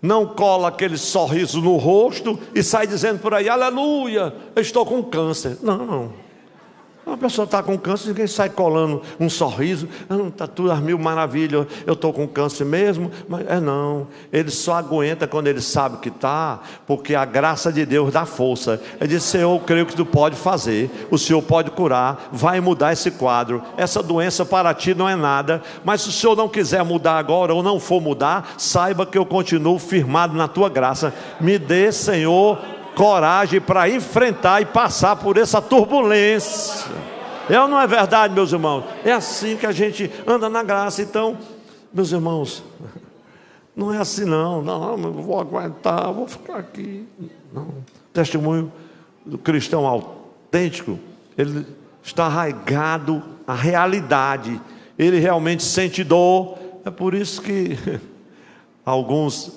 não cola aquele sorriso no rosto e sai dizendo por aí, aleluia, eu estou com câncer. Não. Uma pessoa está com câncer, ninguém sai colando um sorriso, está tudo às mil maravilhas, eu estou com câncer mesmo, mas não, ele só aguenta quando ele sabe que está, porque a graça de Deus dá força. Ele diz, Senhor, eu creio que tu pode fazer, o Senhor pode curar, vai mudar esse quadro, essa doença para ti não é nada, mas se o Senhor não quiser mudar agora, ou não for mudar, saiba que eu continuo firmado na tua graça, me dê, Senhor, coragem para enfrentar e passar por essa turbulência. É ou não é verdade, meus irmãos? É assim que a gente anda na graça. Então, meus irmãos, não é assim não, eu vou aguentar, vou ficar aqui. Não. O testemunho do cristão autêntico, ele está arraigado à realidade, ele realmente sente dor. É por isso que alguns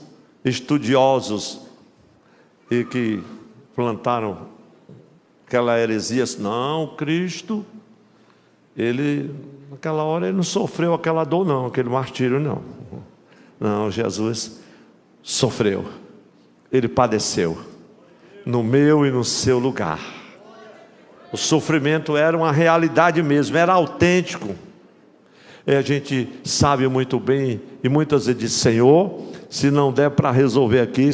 estudiosos e que plantaram aquela heresia, não, Cristo, ele, naquela hora, ele não sofreu aquela dor não, aquele martírio não, Jesus sofreu, ele padeceu, no meu e no seu lugar, o sofrimento era uma realidade mesmo, era autêntico, e a gente sabe muito bem, e muitas vezes diz, Senhor, se não der para resolver aqui,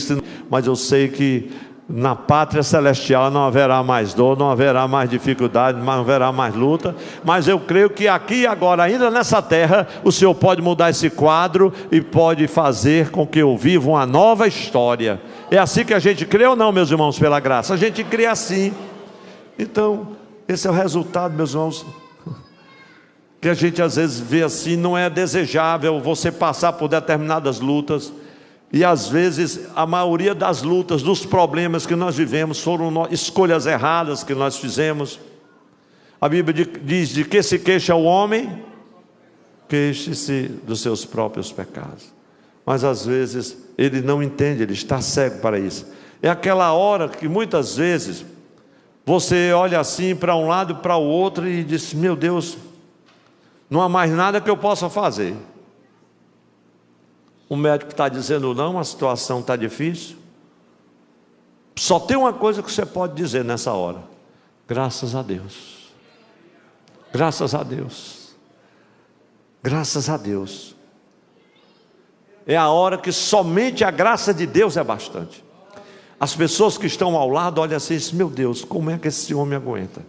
mas eu sei que na pátria celestial não haverá mais dor, não haverá mais dificuldade, não haverá mais luta, mas eu creio que aqui e agora, ainda nessa terra, o Senhor pode mudar esse quadro e pode fazer com que eu viva uma nova história. É assim que a gente crê ou não, meus irmãos, pela graça? A gente crê assim. Então, esse é o resultado, meus irmãos, que a gente às vezes vê assim. Não é desejável você passar por determinadas lutas, e às vezes a maioria das lutas, dos problemas que nós vivemos, foram escolhas erradas que nós fizemos. A Bíblia diz, de que se queixa o homem? Queixe-se dos seus próprios pecados. Mas às vezes ele não entende, ele está cego para isso. É aquela hora que muitas vezes você olha assim para um lado e para o outro e diz, meu Deus, não há mais nada que eu possa fazer. O médico está dizendo não, a situação está difícil. Só tem uma coisa que você pode dizer nessa hora: graças a Deus. Graças a Deus. Graças a Deus. É a hora que somente a graça de Deus é bastante. As pessoas que estão ao lado olham assim e dizem, meu Deus, como é que esse homem aguenta?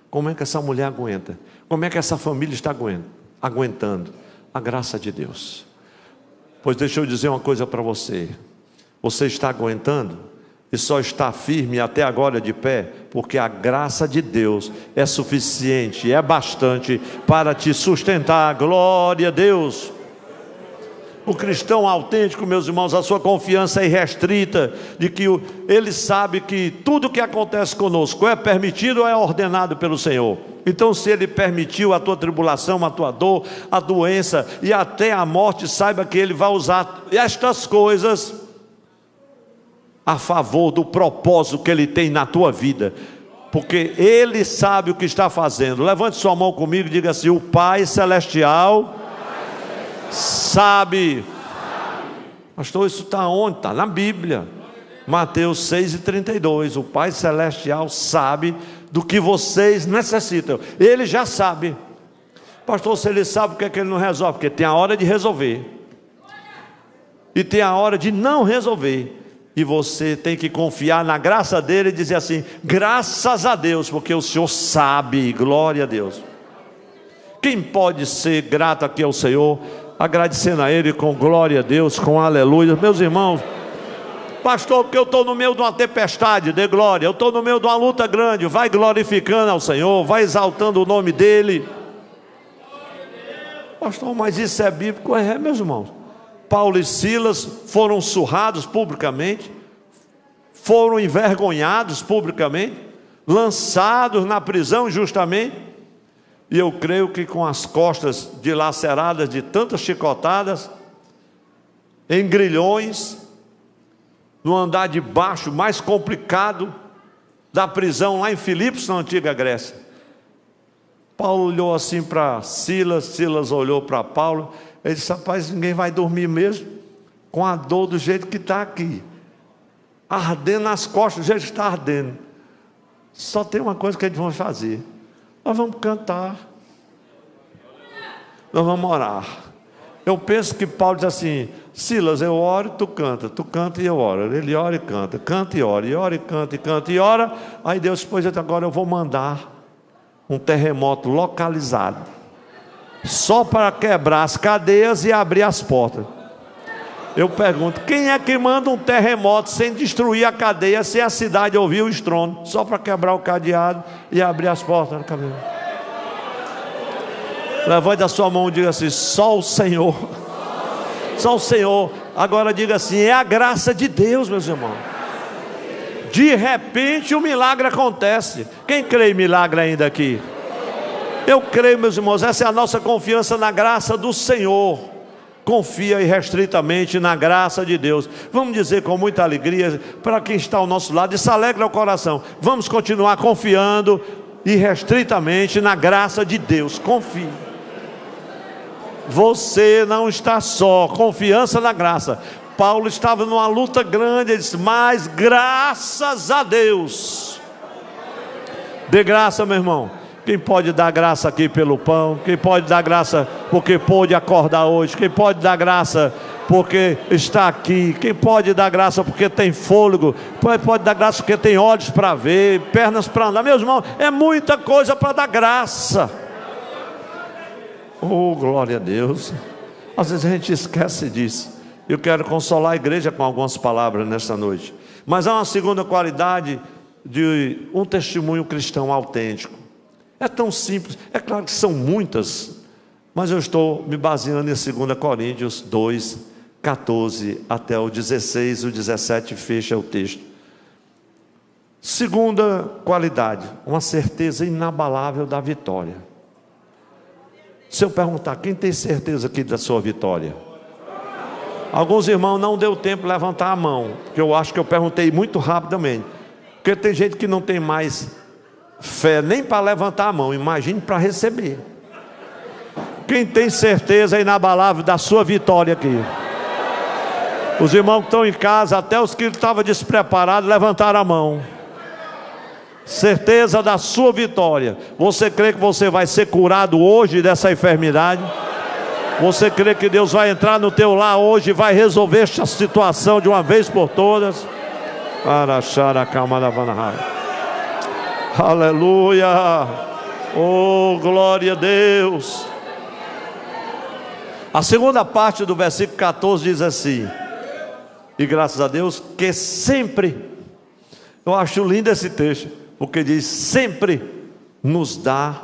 Como é que essa mulher aguenta? Como é que essa família está aguentando? A graça de Deus. Pois deixa eu dizer uma coisa para você. Você está aguentando e só está firme até agora de pé, porque a graça de Deus é suficiente, é bastante para te sustentar. Glória a Deus. O cristão autêntico, meus irmãos, a sua confiança é irrestrita, de que ele sabe que tudo que acontece conosco é permitido ou é ordenado pelo Senhor. Então, se Ele permitiu a tua tribulação, a tua dor, a doença e até a morte, saiba que Ele vai usar estas coisas a favor do propósito que Ele tem na tua vida, porque Ele sabe o que está fazendo. Levante sua mão comigo e diga assim: o Pai Celestial sabe Pastor, isso está onde? Está na Bíblia. Mateus 6:32. O Pai Celestial sabe do que vocês necessitam. Ele já sabe. Pastor, se ele sabe, por que é que ele não resolve? Porque tem a hora de resolver e tem a hora de não resolver. E você tem que confiar na graça dele e dizer assim: graças a Deus, porque o Senhor sabe. Glória a Deus. Quem pode ser grato aqui ao Senhor, agradecendo a Ele com glória a Deus, com aleluia? Meus irmãos, pastor, porque eu estou no meio de uma tempestade, dê glória. Eu estou no meio de uma luta grande, vai glorificando ao Senhor, vai exaltando o nome dEle. Pastor, mas isso é bíblico? É, meus irmãos. Paulo e Silas foram surrados publicamente, foram envergonhados publicamente, lançados na prisão injustamente, e eu creio que com as costas dilaceradas de tantas chicotadas, em grilhões, no andar de baixo mais complicado da prisão lá em Filipos, na antiga Grécia. Paulo olhou assim para Silas, Silas olhou para Paulo. Ele disse: rapaz, ninguém vai dormir mesmo com a dor do jeito que está aqui, ardendo nas costas do jeito que está ardendo. Só tem uma coisa que eles vão fazer: nós vamos cantar, nós vamos orar. Eu penso que Paulo diz assim: Silas, eu oro e tu canta e eu oro. Ele ora e canta e ora, e ora e canta e ora. Aí Deus depois diz: agora eu vou mandar um terremoto localizado, só para quebrar as cadeias e abrir as portas. Eu pergunto: quem é que manda um terremoto sem destruir a cadeia, sem a cidade ouvir o estrondo, só para quebrar o cadeado e abrir as portas na cadeia? Levante a sua mão e diga assim: só o Senhor. Só o Senhor. Agora diga assim: é a graça de Deus, meus irmãos. De repente o milagre acontece. Quem crê em milagre ainda aqui? Eu creio, meus irmãos. Essa é a nossa confiança na graça do Senhor. Confia irrestritamente na graça de Deus. Vamos dizer com muita alegria para quem está ao nosso lado, isso alegra o coração: vamos continuar confiando irrestritamente na graça de Deus. Confie. Você não está só. Confiança na graça. Paulo estava numa luta grande, ele disse: mas graças a Deus. Dê graça, meu irmão. Quem pode dar graça aqui pelo pão? Quem pode dar graça porque pôde acordar hoje? Quem pode dar graça porque está aqui? Quem pode dar graça porque tem fôlego? Pode dar graça porque tem olhos para ver, pernas para andar. Meus irmãos, é muita coisa para dar graça. Oh, glória a Deus. Às vezes a gente esquece disso. Eu quero consolar a igreja com algumas palavras nesta noite. Mas há uma segunda qualidade de um testemunho cristão autêntico. É tão simples. É claro que são muitas, mas eu estou me baseando em 2 Coríntios 2, 14 até o 16, o 17 fecha o texto. Segunda qualidade: uma certeza inabalável da vitória. Se eu perguntar, quem tem certeza aqui da sua vitória? Alguns irmãos não deu tempo de levantar a mão, porque eu acho que eu perguntei muito rapidamente. Porque tem gente que não tem mais fé nem para levantar a mão, imagine para receber. Quem tem certeza inabalável da sua vitória aqui? Os irmãos que estão em casa, até os que estavam despreparados, levantaram a mão. Certeza da sua vitória. Você crê que você vai ser curado hoje dessa enfermidade? Você crê que Deus vai entrar no teu lar hoje e vai resolver esta situação de uma vez por todas? Aleluia! Oh, glória a Deus! A segunda parte do versículo 14 diz assim: e graças a Deus que sempre, eu acho lindo esse texto, porque diz: sempre nos dá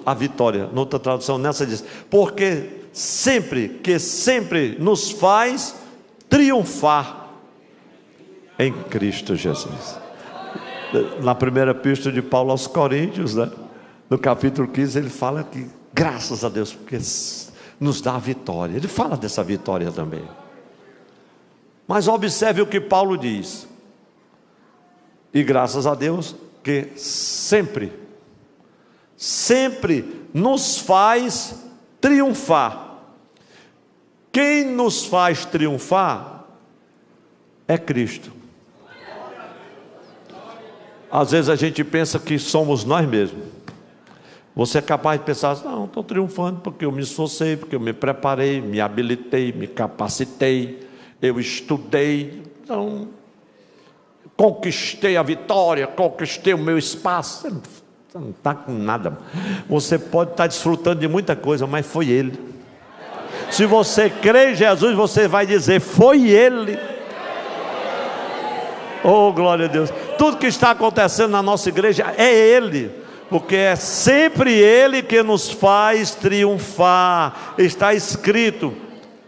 a vitória. Noutra tradução nessa diz: porque sempre nos faz triunfar em Cristo Jesus. Na primeira epístola de Paulo aos Coríntios, né, no capítulo 15, ele fala que graças a Deus, porque nos dá a vitória. Ele fala dessa vitória também. Mas observe o que Paulo diz: e graças a Deus que sempre nos faz triunfar. Quem nos faz triunfar é Cristo. Às vezes a gente pensa que somos nós mesmos. Você é capaz de pensar assim: não, estou triunfando porque eu me esforcei, porque eu me preparei, me habilitei, me capacitei, eu estudei, então conquistei a vitória, conquistei o meu espaço. Você não está com nada. Você pode estar desfrutando de muita coisa, mas foi Ele. Se você crê em Jesus, você vai dizer: foi Ele. Oh, glória a Deus. Tudo que está acontecendo na nossa igreja é Ele, porque é sempre Ele que nos faz triunfar. Está escrito,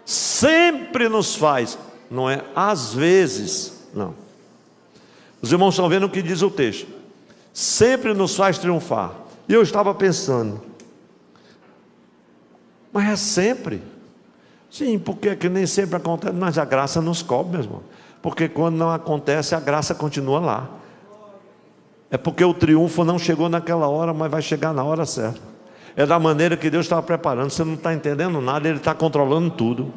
sempre nos faz, não é às vezes, não. Os irmãos estão vendo o que diz o texto: sempre nos faz triunfar. E eu estava pensando, mas é sempre? Sim, porque é que nem sempre acontece, mas a graça nos cobre, meu irmão. Porque quando não acontece, a graça continua lá. É porque o triunfo não chegou naquela hora, mas vai chegar na hora certa. É da maneira que Deus estava preparando. Você não está entendendo nada, Ele está controlando tudo.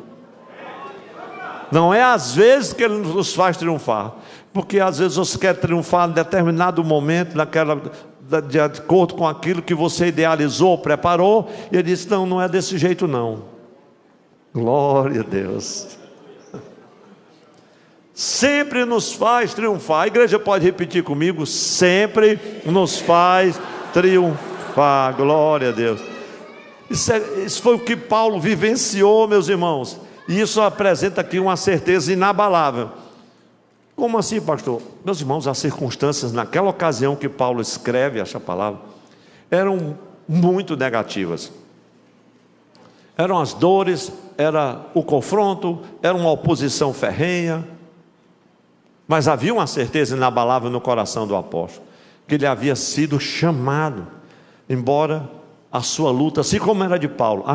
Não é às vezes que Ele nos faz triunfar, porque às vezes você quer triunfar em determinado momento, de acordo com aquilo que você idealizou, preparou, e Ele disse: não, não é desse jeito não. Glória a Deus. Sempre nos faz triunfar. A igreja pode repetir comigo: sempre nos faz triunfar. Glória a Deus. Isso foi o que Paulo vivenciou, meus irmãos, e isso apresenta aqui uma certeza inabalável. Como assim, pastor? Meus irmãos, as circunstâncias naquela ocasião que Paulo escreve essa palavra eram muito negativas. Eram as dores, era o confronto, era uma oposição ferrenha. Mas havia uma certeza inabalável no coração do apóstolo, que ele havia sido chamado, embora a sua luta, assim como era de Paulo,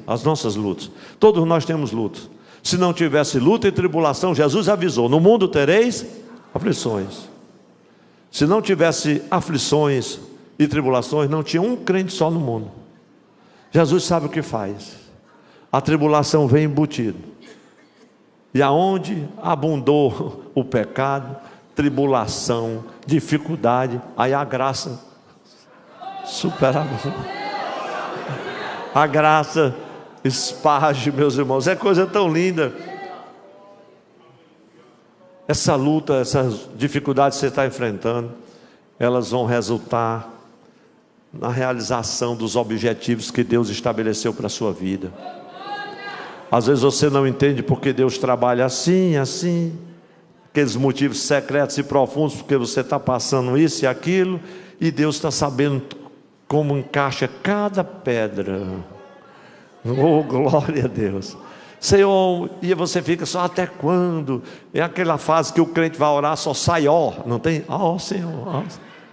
as nossas lutas, todos nós temos lutas. Se não tivesse luta e tribulação, Jesus avisou: no mundo tereis aflições. Se não tivesse aflições e tribulações, não tinha um crente só no mundo. Jesus sabe o que faz. A tribulação vem embutido. E aonde abundou o pecado, tribulação, dificuldade, aí a graça superabunda. A graça esparge, meus irmãos. É coisa tão linda. Essa luta, essas dificuldades que você está enfrentando, elas vão resultar na realização dos objetivos que Deus estabeleceu para a sua vida. Às vezes você não entende porque Deus trabalha assim, assim, aqueles motivos secretos e profundos, porque você está passando isso e aquilo, e Deus está sabendo como encaixa cada pedra. Oh, glória a Deus. Senhor, e você fica só: até quando? É aquela fase que o crente vai orar, só sai ó, não tem? Ó, Senhor, ó.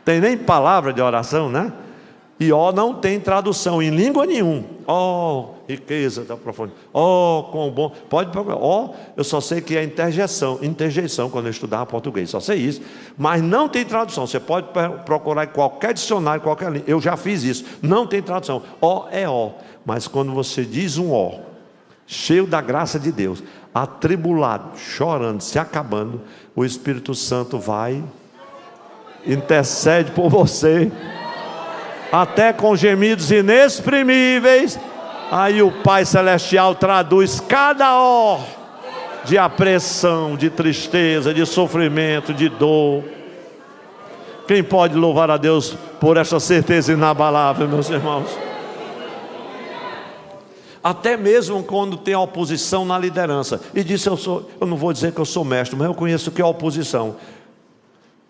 Tem nem palavra de oração, né? E ó não tem tradução em língua nenhuma. Ó, riqueza da profundidade. Ó, quão bom. Pode procurar. Ó, eu só sei que é interjeição quando eu estudava português. Só sei isso. Mas não tem tradução. Você pode procurar em qualquer dicionário, qualquer língua. Eu já fiz isso. Não tem tradução. Ó é ó. Mas quando você diz um ó, cheio da graça de Deus, atribulado, chorando, se acabando, o Espírito Santo vai, intercede por você, até com gemidos inexprimíveis. Aí o Pai Celestial traduz cada ó de apreensão, de tristeza, de sofrimento, de dor. Quem pode louvar a Deus por essa certeza inabalável, meus irmãos? Até mesmo quando tem oposição na liderança. E disse: eu não vou dizer que eu sou mestre, mas eu conheço o que é oposição.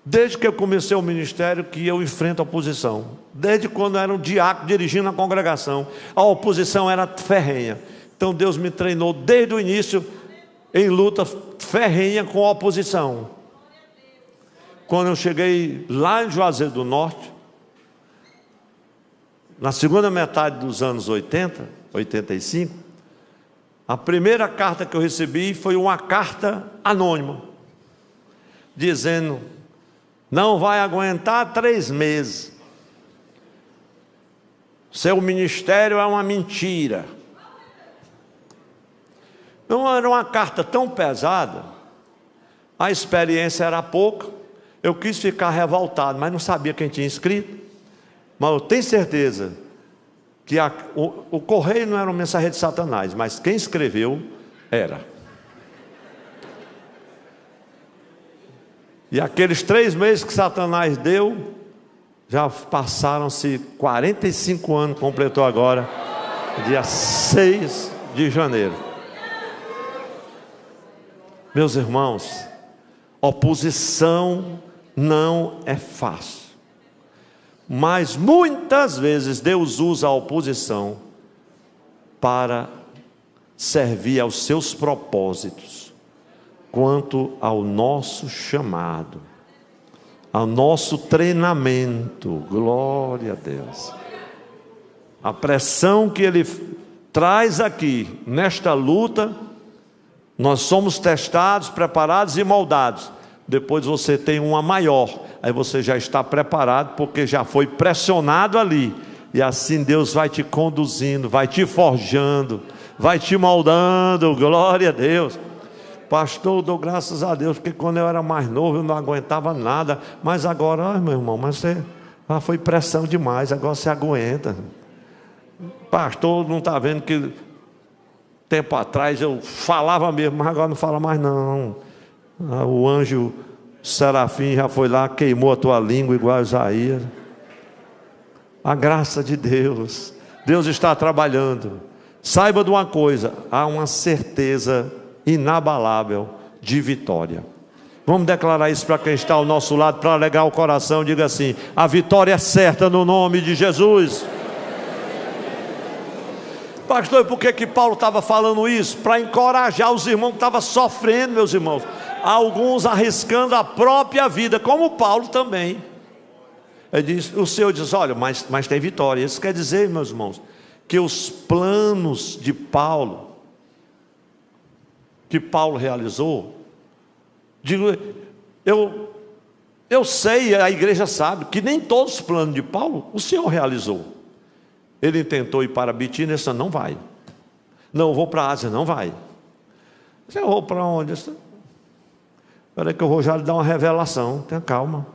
Desde que eu comecei o ministério que eu enfrento a oposição. Desde quando eu era um diácono dirigindo a congregação, a oposição era ferrenha. Então Deus me treinou desde o início em luta ferrenha com a oposição. Quando eu cheguei lá em Juazeiro do Norte, na segunda metade dos anos 80, 85, a primeira carta que eu recebi foi uma carta anônima, dizendo: não vai aguentar 3 meses, seu ministério é uma mentira. Não era uma carta tão pesada, a experiência era pouca, eu quis ficar revoltado, mas não sabia quem tinha escrito. Mas eu tenho certeza que o correio não era um mensageiro de Satanás, mas quem escreveu era. E aqueles 3 meses que Satanás deu, já passaram-se 45 anos, completou agora, dia 6 de janeiro. Meus irmãos, oposição não é fácil. Mas muitas vezes Deus usa a oposição para servir aos seus propósitos, quanto ao nosso chamado, ao nosso treinamento. Glória a Deus. A pressão que Ele traz aqui, nesta luta, nós somos testados, preparados e moldados. Depois você tem uma maior, aí você já está preparado, porque já foi pressionado ali, e assim Deus vai te conduzindo, vai te forjando, vai te moldando. Glória a Deus. Pastor, eu dou graças a Deus, porque quando eu era mais novo eu não aguentava nada, mas agora, meu irmão, mas você foi pressão demais, agora você aguenta. Pastor, não está vendo que tempo atrás eu falava mesmo, mas agora não fala mais não. O anjo Serafim já foi lá, queimou a tua língua igual a Isaías. A graça de Deus, Deus está trabalhando. Saiba de uma coisa, há uma certeza inabalável de vitória. Vamos declarar isso para quem está ao nosso lado, para alegar o coração. Diga assim: a vitória é certa no nome de Jesus. Pastor, por que Paulo estava falando isso? Para encorajar os irmãos que estavam sofrendo, meus irmãos. Alguns arriscando a própria vida, como Paulo também. O Senhor diz: olha, mas tem vitória. Isso quer dizer, meus irmãos, que os planos de Paulo, que Paulo realizou, eu sei, a igreja sabe, que nem todos os planos de Paulo o Senhor realizou. Ele tentou ir para Bitínia, disse: não vai. Não, eu vou para a Ásia, não vai. Eu vou para onde? Espera aí que eu vou já lhe dar uma revelação, tenha calma.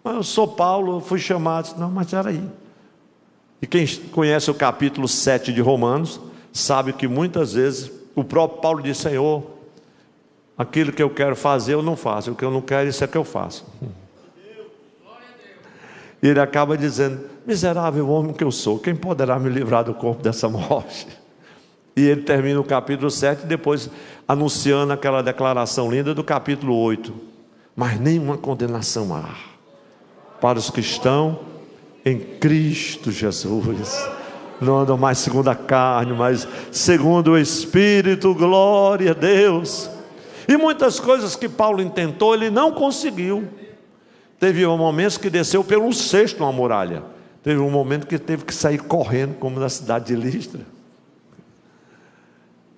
Mas eu sou Paulo, eu fui chamado. Disse: não, mas espera aí. E quem conhece o capítulo 7 de Romanos, sabe que muitas vezes o próprio Paulo diz: Senhor, aquilo que eu quero fazer eu não faço, o que eu não quero, isso é que eu faço. E ele acaba dizendo: miserável homem que eu sou, quem poderá me livrar do corpo dessa morte? E ele termina o capítulo 7, depois anunciando aquela declaração linda do capítulo 8: mas nenhuma condenação há para os que estão em Cristo Jesus. Não andam mais segundo a carne, mas segundo o Espírito. Glória a Deus. E muitas coisas que Paulo intentou, ele não conseguiu. Teve momentos que desceu pelo cesto uma muralha. Teve um momento que teve que sair correndo, como na cidade de Listra.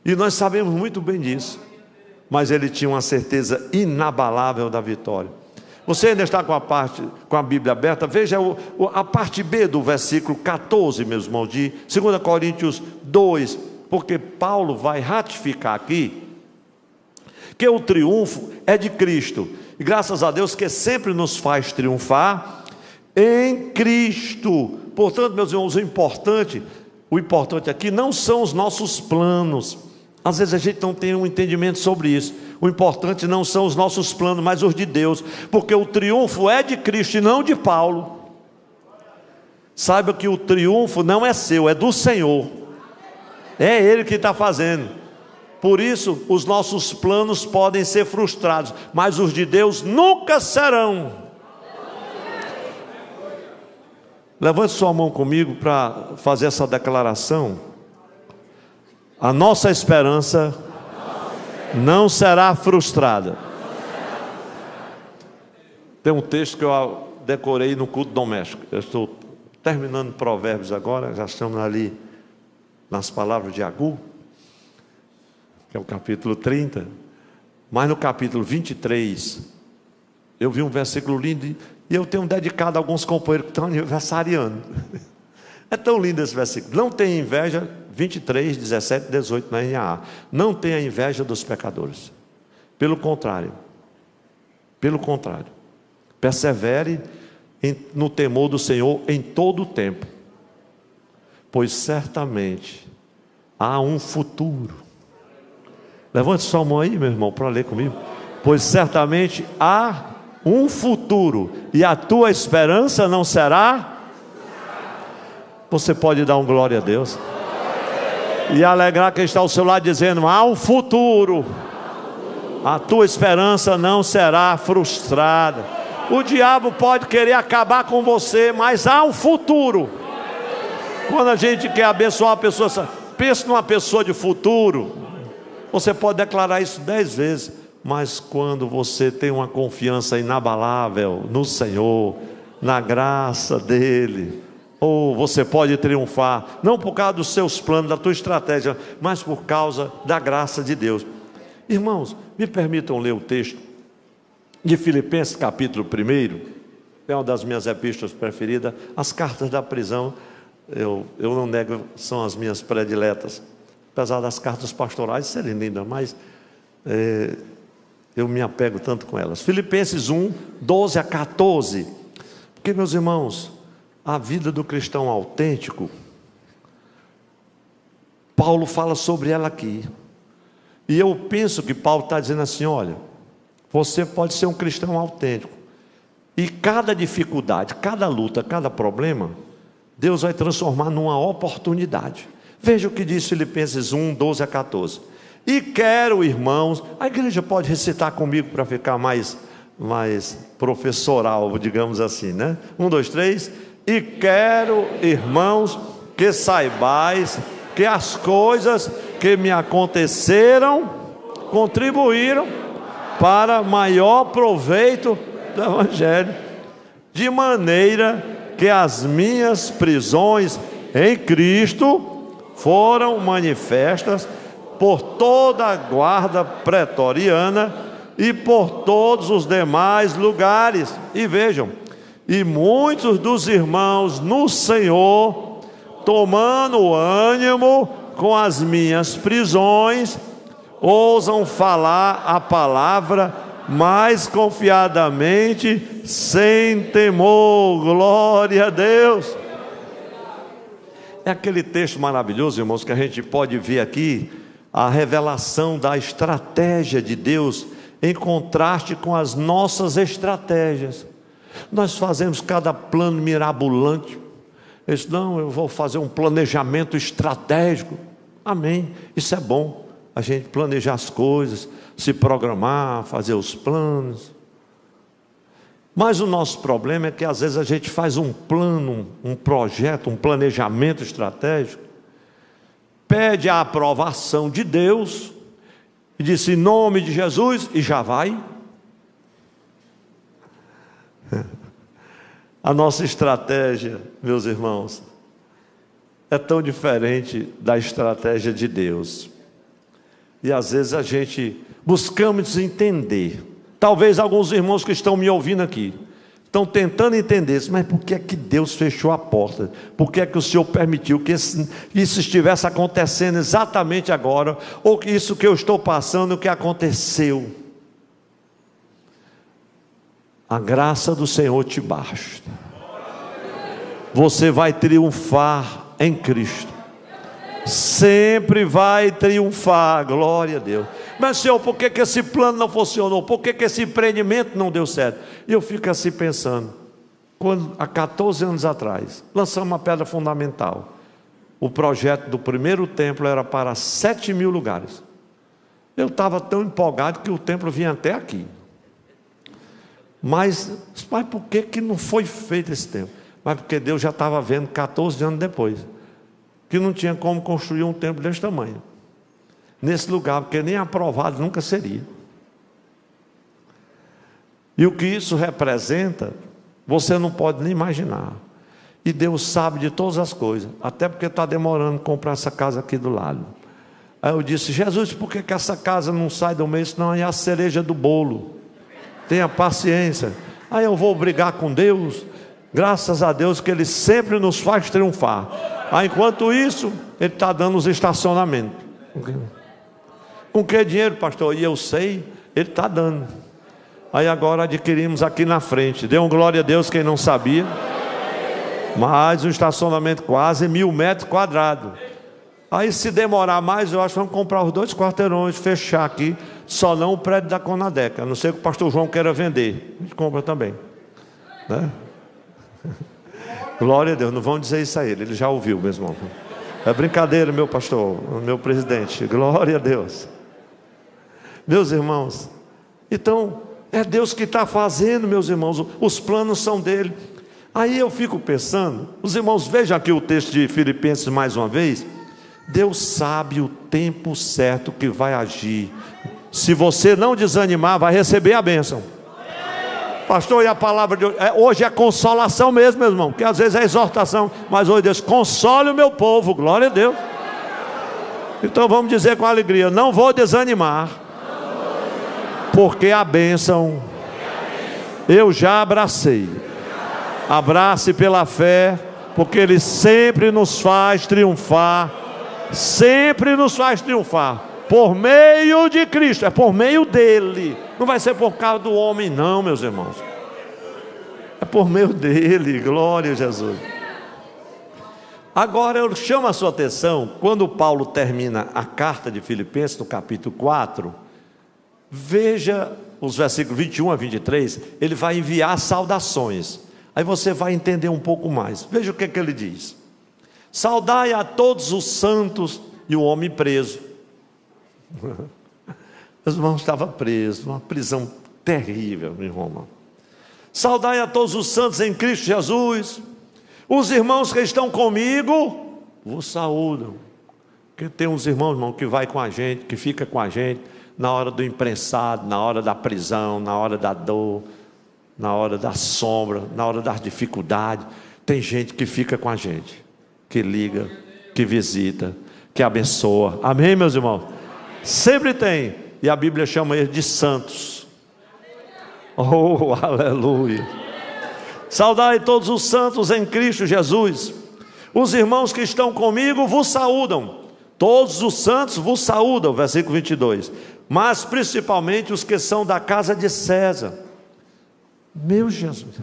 E nós sabemos muito bem disso. Mas ele tinha uma certeza inabalável da vitória. Você ainda está com a Bíblia aberta? Veja a parte B do versículo 14, meus irmãos, de 2 Coríntios 2. Porque Paulo vai ratificar aqui que o triunfo é de Cristo. E graças a Deus que sempre nos faz triunfar em Cristo. Portanto, meus irmãos, o importante aqui não são os nossos planos. Às vezes a gente não tem um entendimento sobre isso. O importante não são os nossos planos, mas os de Deus. Porque o triunfo é de Cristo e não de Paulo. Saiba que o triunfo não é seu, é do Senhor. É Ele que está fazendo. Por isso, os nossos planos podem ser frustrados, mas os de Deus nunca serão. Levante sua mão comigo para fazer essa declaração. A nossa esperança não será frustrada. Tem um texto que eu decorei no culto doméstico. Eu estou terminando Provérbios agora, já estamos ali nas palavras de Agur, que é o capítulo 30, mas no capítulo 23, eu vi um versículo lindo, e eu tenho dedicado a alguns companheiros que estão aniversariando. É tão lindo esse versículo. Não tenha inveja, 23, 17, 18 na NAA. Não tenha inveja dos pecadores. Pelo contrário, persevere no temor do Senhor em todo o tempo, pois certamente há um futuro. Levante sua mão aí, meu irmão, para ler comigo. Pois certamente há um futuro, e a tua esperança não será. Você pode dar um glória a Deus e alegrar quem está ao seu lado, dizendo: há um futuro, a tua esperança não será frustrada. O diabo pode querer acabar com você, mas há um futuro. Quando a gente quer abençoar a pessoa, pense numa pessoa de futuro. Você pode declarar isso 10 vezes, mas quando você tem uma confiança inabalável no Senhor, na graça dEle, ou você pode triunfar, não por causa dos seus planos, da tua estratégia, mas por causa da graça de Deus. Irmãos, me permitam ler o texto de Filipenses capítulo 1, é uma das minhas epístolas preferidas. As cartas da prisão, eu não nego, são as minhas prediletas, apesar das cartas pastorais serem lindas, mas eu me apego tanto com elas. Filipenses 1, 12 a 14, porque, meus irmãos, a vida do cristão autêntico, Paulo fala sobre ela aqui, e eu penso que Paulo está dizendo assim: olha, você pode ser um cristão autêntico, e cada dificuldade, cada luta, cada problema, Deus vai transformar numa oportunidade. Veja o que diz Filipenses 1, 12 a 14. E quero, irmãos, a igreja pode recitar comigo para ficar mais professoral, digamos assim, né? 1, 2, 3. E quero, irmãos, que saibais que as coisas que me aconteceram contribuíram para maior proveito do Evangelho, de maneira que as minhas prisões em Cristo foram manifestas por toda a guarda pretoriana e por todos os demais lugares. E vejam, e muitos dos irmãos no Senhor, tomando ânimo com as minhas prisões, ousam falar a palavra mais confiadamente, sem temor. Glória a Deus. É aquele texto maravilhoso, irmãos, que a gente pode ver aqui a revelação da estratégia de Deus em contraste com as nossas estratégias. Nós fazemos cada plano mirabolante. Não, eu vou fazer um planejamento estratégico. Amém, isso é bom, a gente planejar as coisas, se programar, fazer os planos. Mas o nosso problema é que às vezes a gente faz um plano, um projeto, um planejamento estratégico, pede a aprovação de Deus, e diz em nome de Jesus, e já vai. A nossa estratégia, meus irmãos, é tão diferente da estratégia de Deus. E às vezes a gente buscamos entender. Talvez alguns irmãos que estão me ouvindo aqui estão tentando entender isso, mas por que é que Deus fechou a porta? Por que é que o Senhor permitiu que isso estivesse acontecendo exatamente agora? Ou que isso que eu estou passando, o que aconteceu? A graça do Senhor te basta. Você vai triunfar em Cristo. Sempre vai triunfar. Glória a Deus. Mas, Senhor, por que esse plano não funcionou? Por que esse empreendimento não deu certo? E eu fico assim pensando, quando há 14 anos atrás lançamos uma pedra fundamental, o projeto do primeiro templo era para 7.000 lugares. Eu estava tão empolgado que o templo vinha até aqui. Mas por que não foi feito esse templo? Mas porque Deus já estava vendo 14 anos depois que não tinha como construir um templo desse tamanho nesse lugar, porque nem aprovado nunca seria. E o que isso representa, você não pode nem imaginar. E Deus sabe de todas as coisas, até porque está demorando comprar essa casa aqui do lado. Aí eu disse: Jesus, por que essa casa não sai do mês? Senão é a cereja do bolo. Tenha paciência. Aí eu vou brigar com Deus. Graças a Deus que Ele sempre nos faz triunfar. Enquanto isso, Ele está dando os estacionamentos. Com que dinheiro, pastor? E eu sei, Ele está dando. Aí agora adquirimos aqui na frente. Dê um glória a Deus quem não sabia. Mas um estacionamento quase 1.000 metros quadrados. Aí se demorar mais, eu acho que vamos comprar os 2 quarteirões, fechar aqui. Só não o prédio da Conadeca. A não ser que o pastor João queira vender. A gente compra também, né? Glória a Deus, não vão dizer isso a ele já ouviu, meu irmão. É brincadeira, meu pastor, meu presidente. Glória a Deus. Meus irmãos, então é Deus que está fazendo, meus irmãos. Os planos são dele. Aí eu fico pensando, os irmãos, vejam aqui o texto de Filipenses mais uma vez. Deus sabe o tempo certo que vai agir. Se você não desanimar, vai receber a bênção. Pastor, e a palavra de hoje? Hoje é consolação mesmo, meu irmão, porque às vezes é exortação, mas hoje Deus, console o meu povo, glória a Deus. Então vamos dizer com alegria, não vou desanimar, porque a bênção eu já abracei. Abrace pela fé, porque Ele sempre nos faz triunfar, sempre nos faz triunfar, por meio de Cristo, é por meio dEle, não vai ser por causa do homem não, meus irmãos, é por meio dEle, glória a Jesus. Agora eu chamo a sua atenção, quando Paulo termina a carta de Filipenses, no capítulo 4, veja os versículos 21 a 23, ele vai enviar saudações. Aí você vai entender um pouco mais. Veja o que ele diz: saudai a todos os santos e o homem preso. Meus irmãos, estava preso, uma prisão terrível em Roma. Saudai a todos os santos em Cristo Jesus. Os irmãos que estão comigo vos saúdam. Porque tem uns irmãos, irmão, que vai com a gente, que fica com a gente na hora do imprensado, na hora da prisão, na hora da dor, na hora da sombra, na hora das dificuldades. Tem gente que fica com a gente, que liga, que visita, que abençoa. Amém, meus irmãos? Sempre tem. E a Bíblia chama eles de santos. Oh, aleluia. Saudai todos os santos em Cristo Jesus. Os irmãos que estão comigo vos saúdam. Todos os santos vos saúdam. Versículo 22. Mas principalmente os que são da casa de César. Meu Jesus,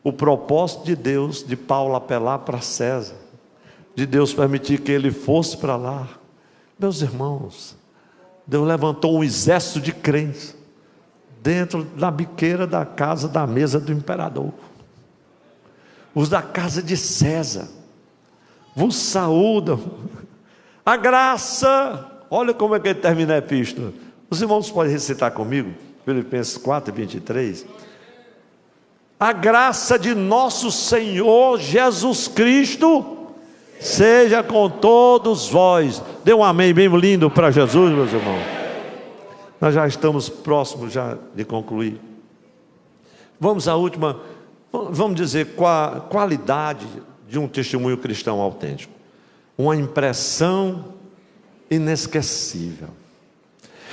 o propósito de Deus, de Paulo apelar para César, de Deus permitir que ele fosse para lá, meus irmãos, Deus levantou um exército de crentes, dentro da biqueira da casa, da mesa do imperador, os da casa de César, vos saúdam, a graça, olha como é que ele termina a epístola, os irmãos podem recitar comigo, Filipenses 4, 23, a graça de nosso Senhor Jesus Cristo seja com todos vós. Dê um amém bem lindo para Jesus, meus irmãos. Nós já estamos próximos já de concluir. Vamos à última, vamos dizer, qualidade de um testemunho cristão autêntico. Uma impressão inesquecível.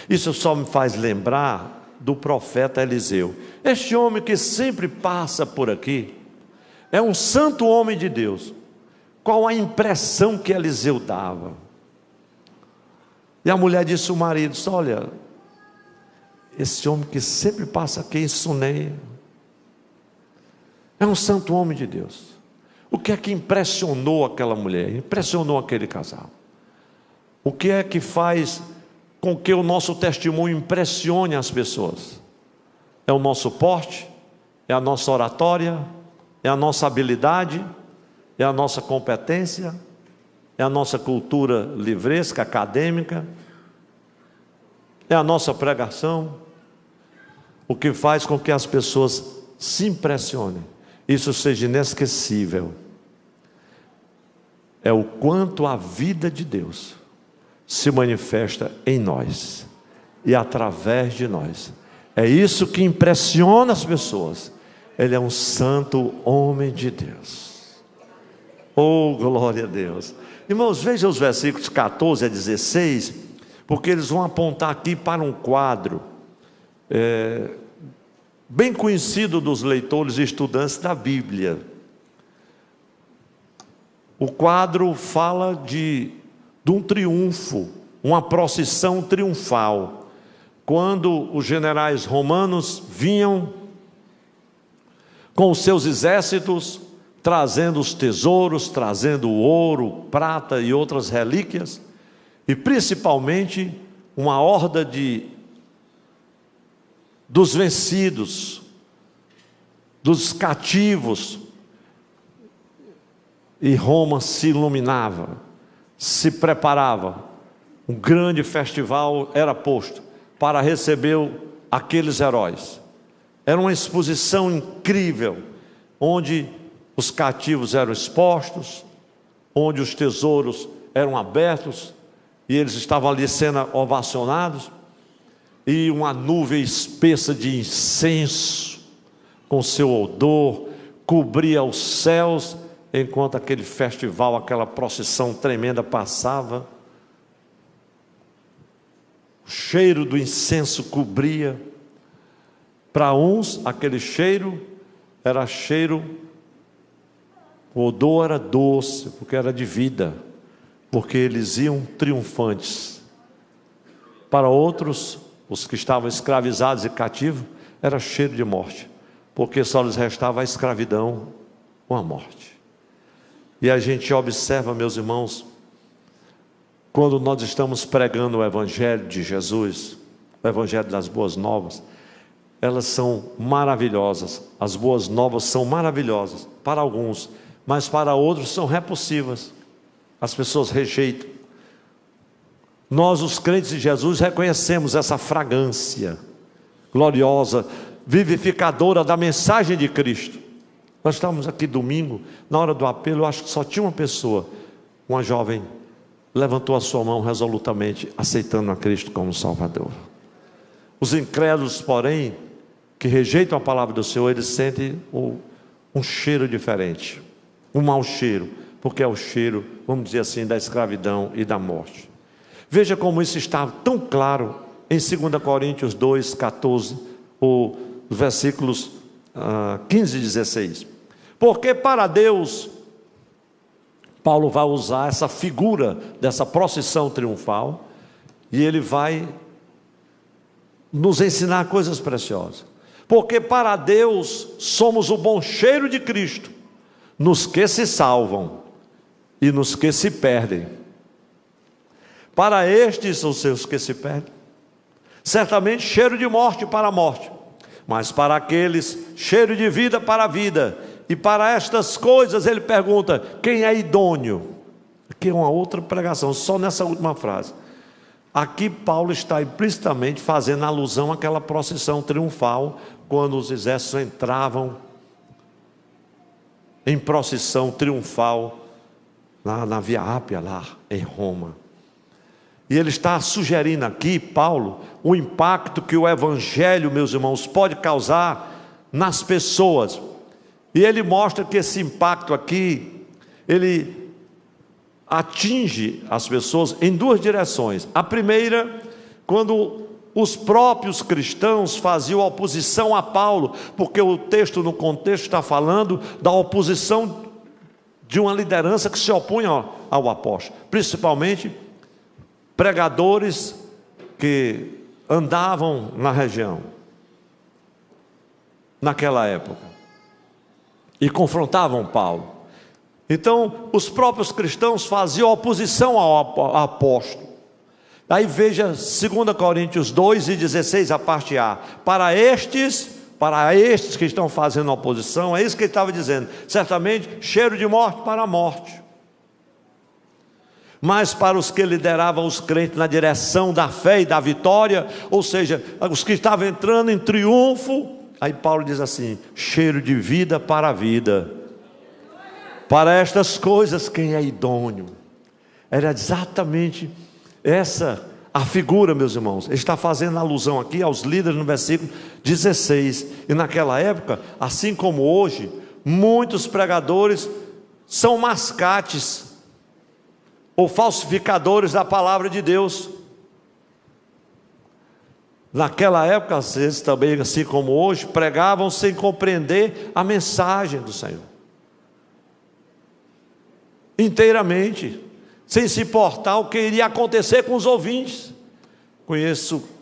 Isso só me faz lembrar do profeta Eliseu. Este homem que sempre passa por aqui é um santo homem de Deus. Qual a impressão que Eliseu dava? E a mulher disse ao marido: olha, esse homem que sempre passa aqui em Sunem é um santo homem de Deus. O que é que impressionou aquela mulher? Impressionou aquele casal? O que é que faz com que o nosso testemunho impressione as pessoas? É o nosso porte? É a nossa oratória? É a nossa habilidade? É a nossa competência? É a nossa cultura livresca, acadêmica? É a nossa pregação? O que faz com que as pessoas se impressionem, isso seja inesquecível, é o quanto a vida de Deus se manifesta em nós e através de nós. É isso que impressiona as pessoas. Ele é um santo homem de Deus. Oh, glória a Deus. Irmãos, vejam os versículos 14 a 16, porque eles vão apontar aqui para um quadro bem conhecido dos leitores e estudantes da Bíblia. O quadro fala de um triunfo, uma procissão triunfal, quando os generais romanos vinham com os seus exércitos, trazendo os tesouros, trazendo o ouro, prata e outras relíquias, e principalmente uma horda dos vencidos, dos cativos, e Roma se iluminava, se preparava, um grande festival era posto para receber aqueles heróis. Era uma exposição incrível, onde os cativos eram expostos, onde os tesouros eram abertos, e eles estavam ali sendo ovacionados, e uma nuvem espessa de incenso, com seu odor, cobria os céus, enquanto aquele festival, aquela procissão tremenda passava. O cheiro do incenso cobria. Para uns, aquele cheiro era cheiro, o odor era doce, porque era de vida, porque eles iam triunfantes. Para outros, os que estavam escravizados e cativos, era cheiro de morte, porque só lhes restava a escravidão ou a morte. E a gente observa, meus irmãos, quando nós estamos pregando o Evangelho de Jesus, o Evangelho das Boas Novas, elas são maravilhosas. As Boas Novas são maravilhosas para alguns, mas para outros são repulsivas. As pessoas rejeitam. Nós, os crentes de Jesus, reconhecemos essa fragrância gloriosa, vivificadora da mensagem de Cristo. Nós estávamos aqui domingo, na hora do apelo, eu acho que só tinha uma pessoa, uma jovem, levantou a sua mão resolutamente, aceitando a Cristo como Salvador. Os incrédulos, porém, que rejeitam a palavra do Senhor, eles sentem um cheiro diferente, um mau cheiro, porque é o cheiro, vamos dizer assim, da escravidão e da morte. Veja como isso está tão claro em 2 Coríntios 2, 14, os versículos 15 e 16. Porque para Deus, Paulo vai usar essa figura dessa procissão triunfal, e ele vai nos ensinar coisas preciosas. Porque para Deus somos o bom cheiro de Cristo, nos que se salvam e nos que se perdem. Para estes, os seus que se perdem, certamente cheiro de morte para a morte, mas para aqueles, cheiro de vida para a vida. E para estas coisas ele pergunta: quem é idôneo? Aqui é uma outra pregação, só nessa última frase. Aqui Paulo está implicitamente fazendo alusão àquela procissão triunfal, quando os exércitos entravam em procissão triunfal na Via Ápia, lá em Roma. E ele está sugerindo aqui, Paulo, o impacto que o Evangelho, meus irmãos, pode causar nas pessoas. E ele mostra que esse impacto aqui, ele atinge as pessoas em duas direções. A primeira, quando os próprios cristãos faziam oposição a Paulo, porque o texto no contexto está falando da oposição de uma liderança que se opunha ao apóstolo, principalmente pregadores que andavam na região, naquela época, e confrontavam Paulo. Então, os próprios cristãos faziam oposição ao apóstolo. Aí veja 2 Coríntios 2 e 16, a parte A. Para estes que estão fazendo oposição, é isso que ele estava dizendo, certamente cheiro de morte para a morte. Mas para os que lideravam os crentes na direção da fé e da vitória, ou seja, os que estavam entrando em triunfo, aí Paulo diz assim: cheiro de vida para a vida. Para estas coisas quem é idôneo? Era exatamente essa a figura, meus irmãos. Ele está fazendo alusão aqui aos líderes no versículo 16. E naquela época, assim como hoje, muitos pregadores são mascates ou falsificadores da palavra de Deus. naquela época, às vezes também, assim como hoje, pregavam sem compreender a mensagem do Senhor inteiramente, sem se importar o que iria acontecer com os ouvintes.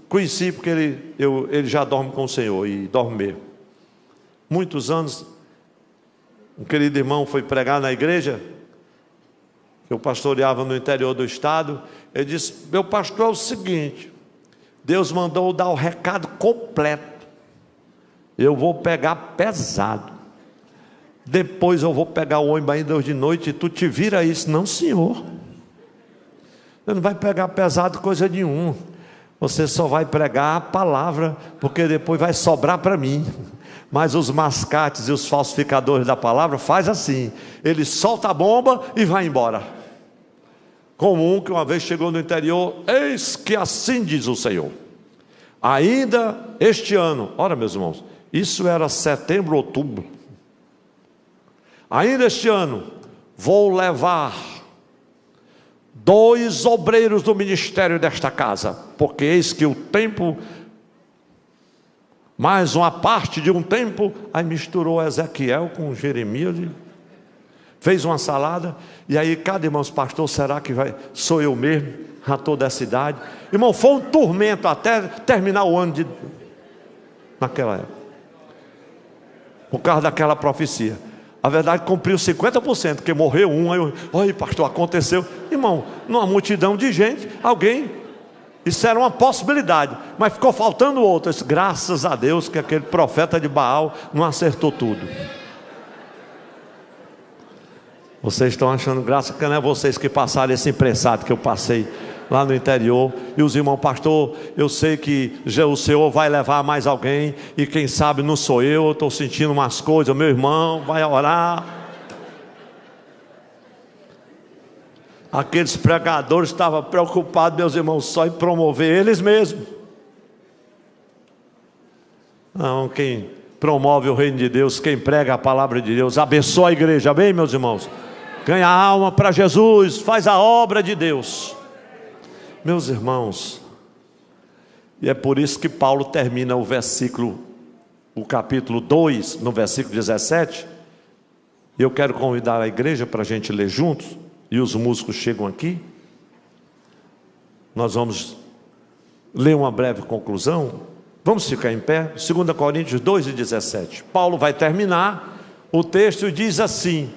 Conheci porque ele já dorme com o Senhor, e dorme mesmo. Muitos anos, um querido irmão foi pregar na igreja, que eu pastoreava no interior do estado. Ele disse: meu pastor, é o seguinte, Deus mandou dar o recado completo, eu vou pegar pesado, depois eu vou pegar o ônibus ainda hoje de noite, e tu te vira isso. Não, senhor, você não vai pegar pesado coisa nenhuma, você só vai pregar a palavra, porque depois vai sobrar para mim. Mas os mascates e os falsificadores da palavra faz assim, ele solta a bomba e vai embora. Como um que uma vez chegou no interior: eis que assim diz o Senhor, ainda este ano, ora meus irmãos, isso era setembro, outubro, ainda este ano vou levar 2 obreiros do ministério desta casa, porque eis que o tempo, mais uma parte de um tempo. Aí misturou Ezequiel com Jeremias, fez uma salada, e aí cada irmão: pastor, será que sou eu mesmo, a toda essa idade? Irmão, foi um tormento até terminar o ano naquela época, por causa daquela profecia. A verdade, cumpriu 50%, porque morreu um. Aí olha, pastor, aconteceu. Irmão, numa multidão de gente, alguém, isso era uma possibilidade, mas ficou faltando outras. Graças a Deus que aquele profeta de Baal não acertou tudo. Vocês estão achando graça que não é vocês que passaram esse imprensado que eu passei lá no interior. E os irmãos: pastor, eu sei que o Senhor vai levar mais alguém, e quem sabe não sou eu estou sentindo umas coisas. Meu irmão, vai orar. Aqueles pregadores estavam preocupados, meus irmãos, só em promover eles mesmos. Não, quem promove o reino de Deus, quem prega a palavra de Deus, abençoa a igreja, amém, meus irmãos? Ganha a alma para Jesus, faz a obra de Deus. Meus irmãos, e é por isso que Paulo termina o capítulo 2, no versículo 17. E eu quero convidar a igreja para a gente ler juntos, e os músicos chegam aqui. Nós vamos ler uma breve conclusão. Vamos ficar em pé. 2 Coríntios 2 e 17. Paulo vai terminar o texto e diz assim: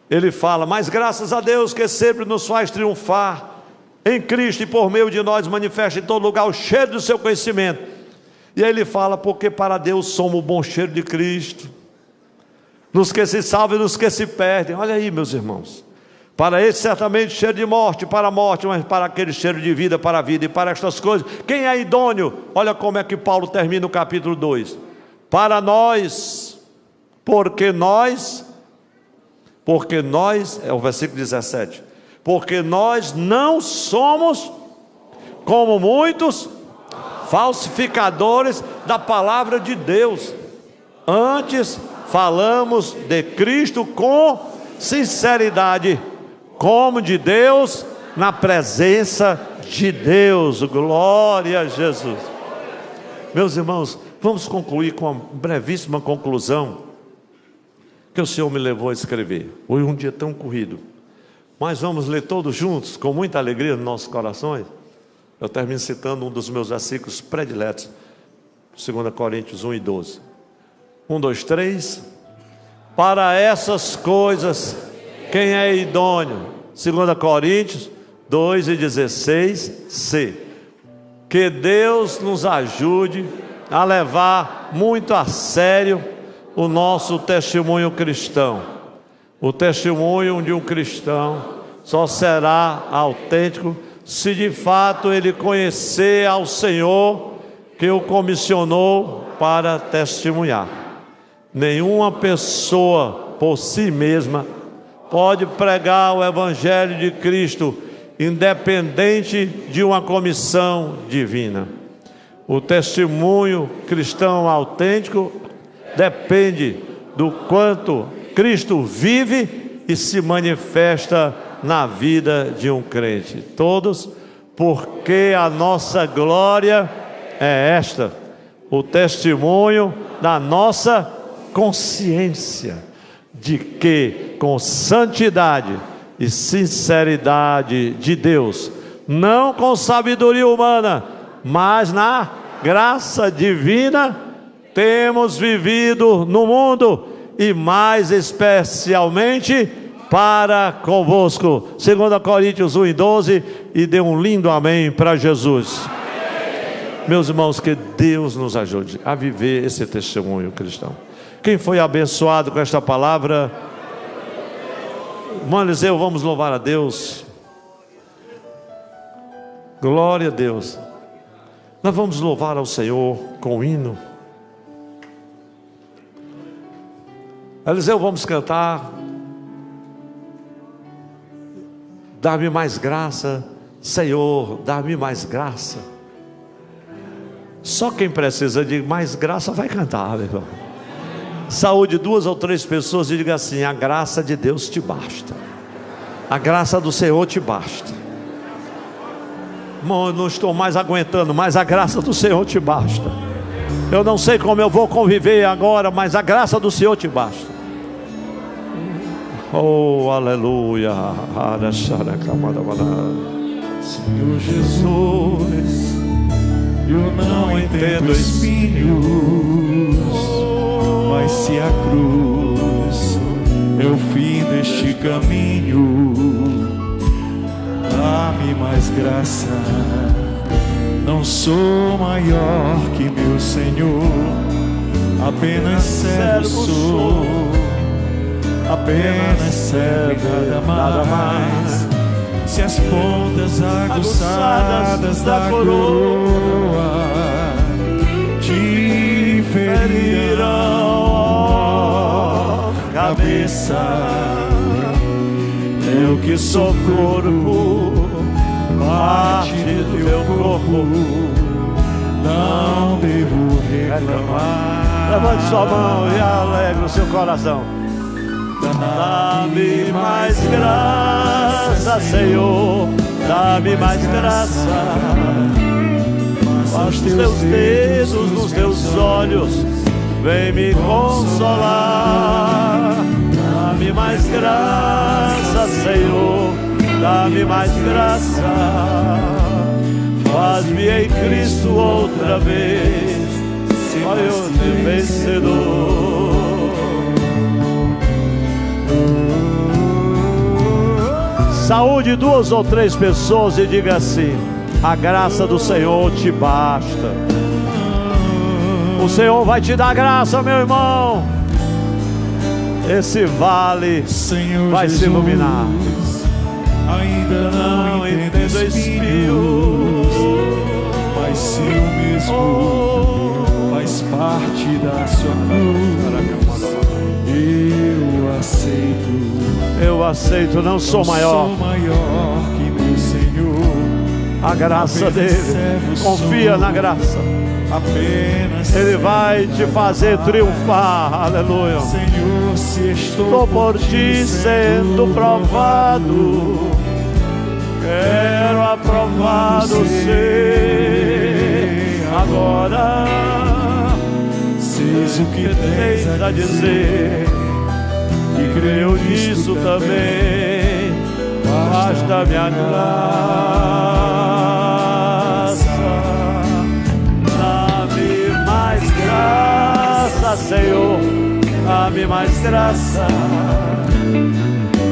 ele fala: mas graças a Deus que sempre nos faz triunfar em Cristo, e por meio de nós manifesta em todo lugar o cheiro do seu conhecimento. E aí ele fala: porque para Deus somos o bom cheiro de Cristo, nos que se salvam e nos que se perdem. Olha aí, meus irmãos, para esse certamente cheiro de morte para a morte, mas para aquele cheiro de vida para a vida. E para estas coisas, quem é idôneo? Olha como é que Paulo termina o capítulo 2: para nós, porque nós, é o versículo 17, porque nós não somos como muitos falsificadores da palavra de Deus, antes falamos de Cristo com sinceridade, como de Deus, na presença de Deus. Glória a Jesus. Meus irmãos, vamos concluir com uma brevíssima conclusão que o Senhor me levou a escrever. Foi um dia tão corrido, mas vamos ler todos juntos, com muita alegria nos nossos corações. Eu termino citando um dos meus versículos prediletos, 2 Coríntios 1 e 12. 1, 2, 3. Para essas coisas, quem é idôneo? 2 Coríntios 2 e 16, C. Que Deus nos ajude a levar muito a sério o nosso testemunho cristão. O testemunho de um cristão só será autêntico se de fato ele conhecer ao Senhor que o comissionou para testemunhar. Nenhuma pessoa por si mesma pode pregar o Evangelho de Cristo independente de uma comissão divina. O testemunho cristão autêntico depende do quanto Cristo vive e se manifesta na vida de um crente. Todos porque a nossa glória é esta, o testemunho da nossa consciência, de que com santidade e sinceridade de Deus, não com sabedoria humana, mas na graça divina, temos vivido no mundo, e mais especialmente para convosco. 2 Coríntios 1:12, e dê um lindo amém para Jesus. Amém. Meus irmãos, que Deus nos ajude a viver esse testemunho cristão. Quem foi abençoado com esta palavra? Irmão Eliseu, vamos louvar a Deus. Glória a Deus. Nós vamos louvar ao Senhor com o hino. Eliseu, vamos cantar. Dá-me mais graça, Senhor, dá-me mais graça. Só quem precisa de mais graça vai cantar, meu irmão. Saúde 2 ou 3 pessoas e diga assim: a graça de Deus te basta. A graça do Senhor te basta. Irmão, eu não estou mais aguentando, mas a graça do Senhor te basta. Eu não sei como eu vou conviver agora, mas a graça do Senhor te basta. Oh, aleluia. Senhor Jesus, eu não entendo espinhos, mas se a cruz é o fim deste caminho, dá-me mais graça. Não sou maior que meu Senhor, apenas servo sou, apenas servo, nada mais. Se as pontas aguçadas da coroa te ferirão, cabeça, eu que sou corpo, parte do teu corpo, não devo reclamar. Levante sua mão e alegre o seu coração. Dá-me mais graça, Senhor, dá-me mais graça. Faz os teus dedos nos teus olhos, vem me consolar. Dá-me mais graça, Senhor, dá-me mais graça. Faz-me em Cristo outra vez, maior de vencedor. Saúde 2 ou 3 pessoas e diga assim: a graça do Senhor te basta. O Senhor vai te dar graça, meu irmão. Esse vale Senhor vai Jesus, se iluminar. Ainda não entendo espinhos, mas se o mesmo faz parte da sua cruz, eu aceito. Eu aceito, não sou maior. Sou maior que meu Senhor. A graça dele, confia na graça. Ele vai te fazer triunfar. Aleluia. Senhor, se estou por ti sendo provado, quero aprovado ser. Agora seja o que tens a dizer, e creio nisso também. Basta minha graça. Dá-me mais graça, Senhor, dá-me mais graça.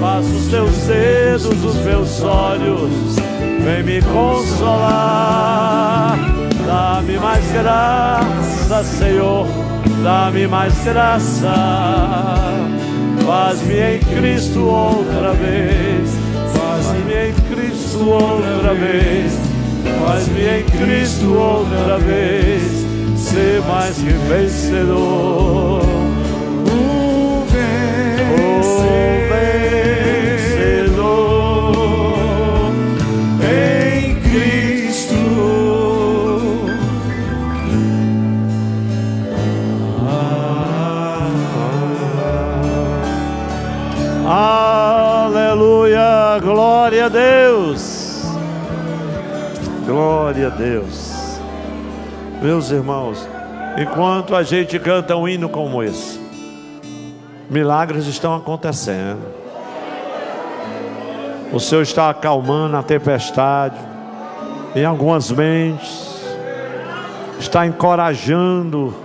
Passa os teus dedos nos meus olhos, vem me consolar. Dá-me mais graça, Senhor, dá-me mais graça. Faz-me em Cristo outra vez, faz-me em Cristo outra vez, faz-me em Cristo outra vez, ser mais que vencedor. O vencedor em Cristo. Aleluia, glória a Deus. glória a Deus. Meus irmãos, enquanto a gente canta um hino como esse, milagres estão acontecendo. O Senhor está acalmando a tempestade em algumas mentes, está encorajando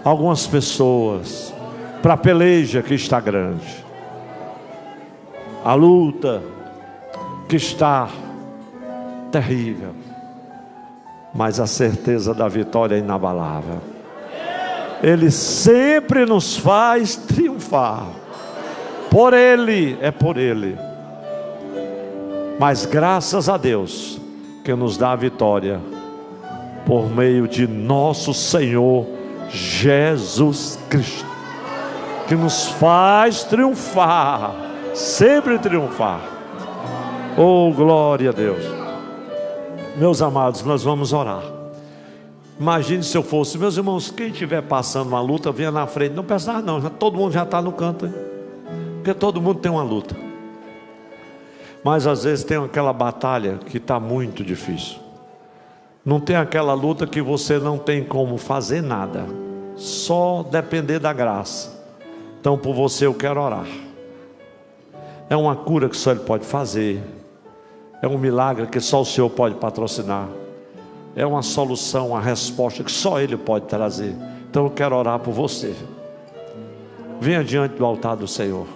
algumas pessoas para a peleja que está grande, a luta que está terrível, mas a certeza da vitória é inabalável. Ele sempre nos faz triunfar. Por Ele, é por Ele. Mas graças a Deus que nos dá a vitória por meio de nosso Senhor Jesus Cristo, que nos faz triunfar, sempre triunfar. Oh, glória a Deus. Meus amados, nós vamos orar. Imagine se eu fosse, meus irmãos, quem estiver passando uma luta, venha na frente. Não pensar não, todo mundo já está no canto, hein? Porque todo mundo tem uma luta. Mas às vezes tem aquela batalha que está muito difícil. Não tem aquela luta que você não tem como fazer nada, só depender da graça. Então por você eu quero orar. É uma cura que só Ele pode fazer. É um milagre que só o Senhor pode patrocinar. É uma solução, uma resposta que só Ele pode trazer. Então eu quero orar por você. Venha diante do altar do Senhor.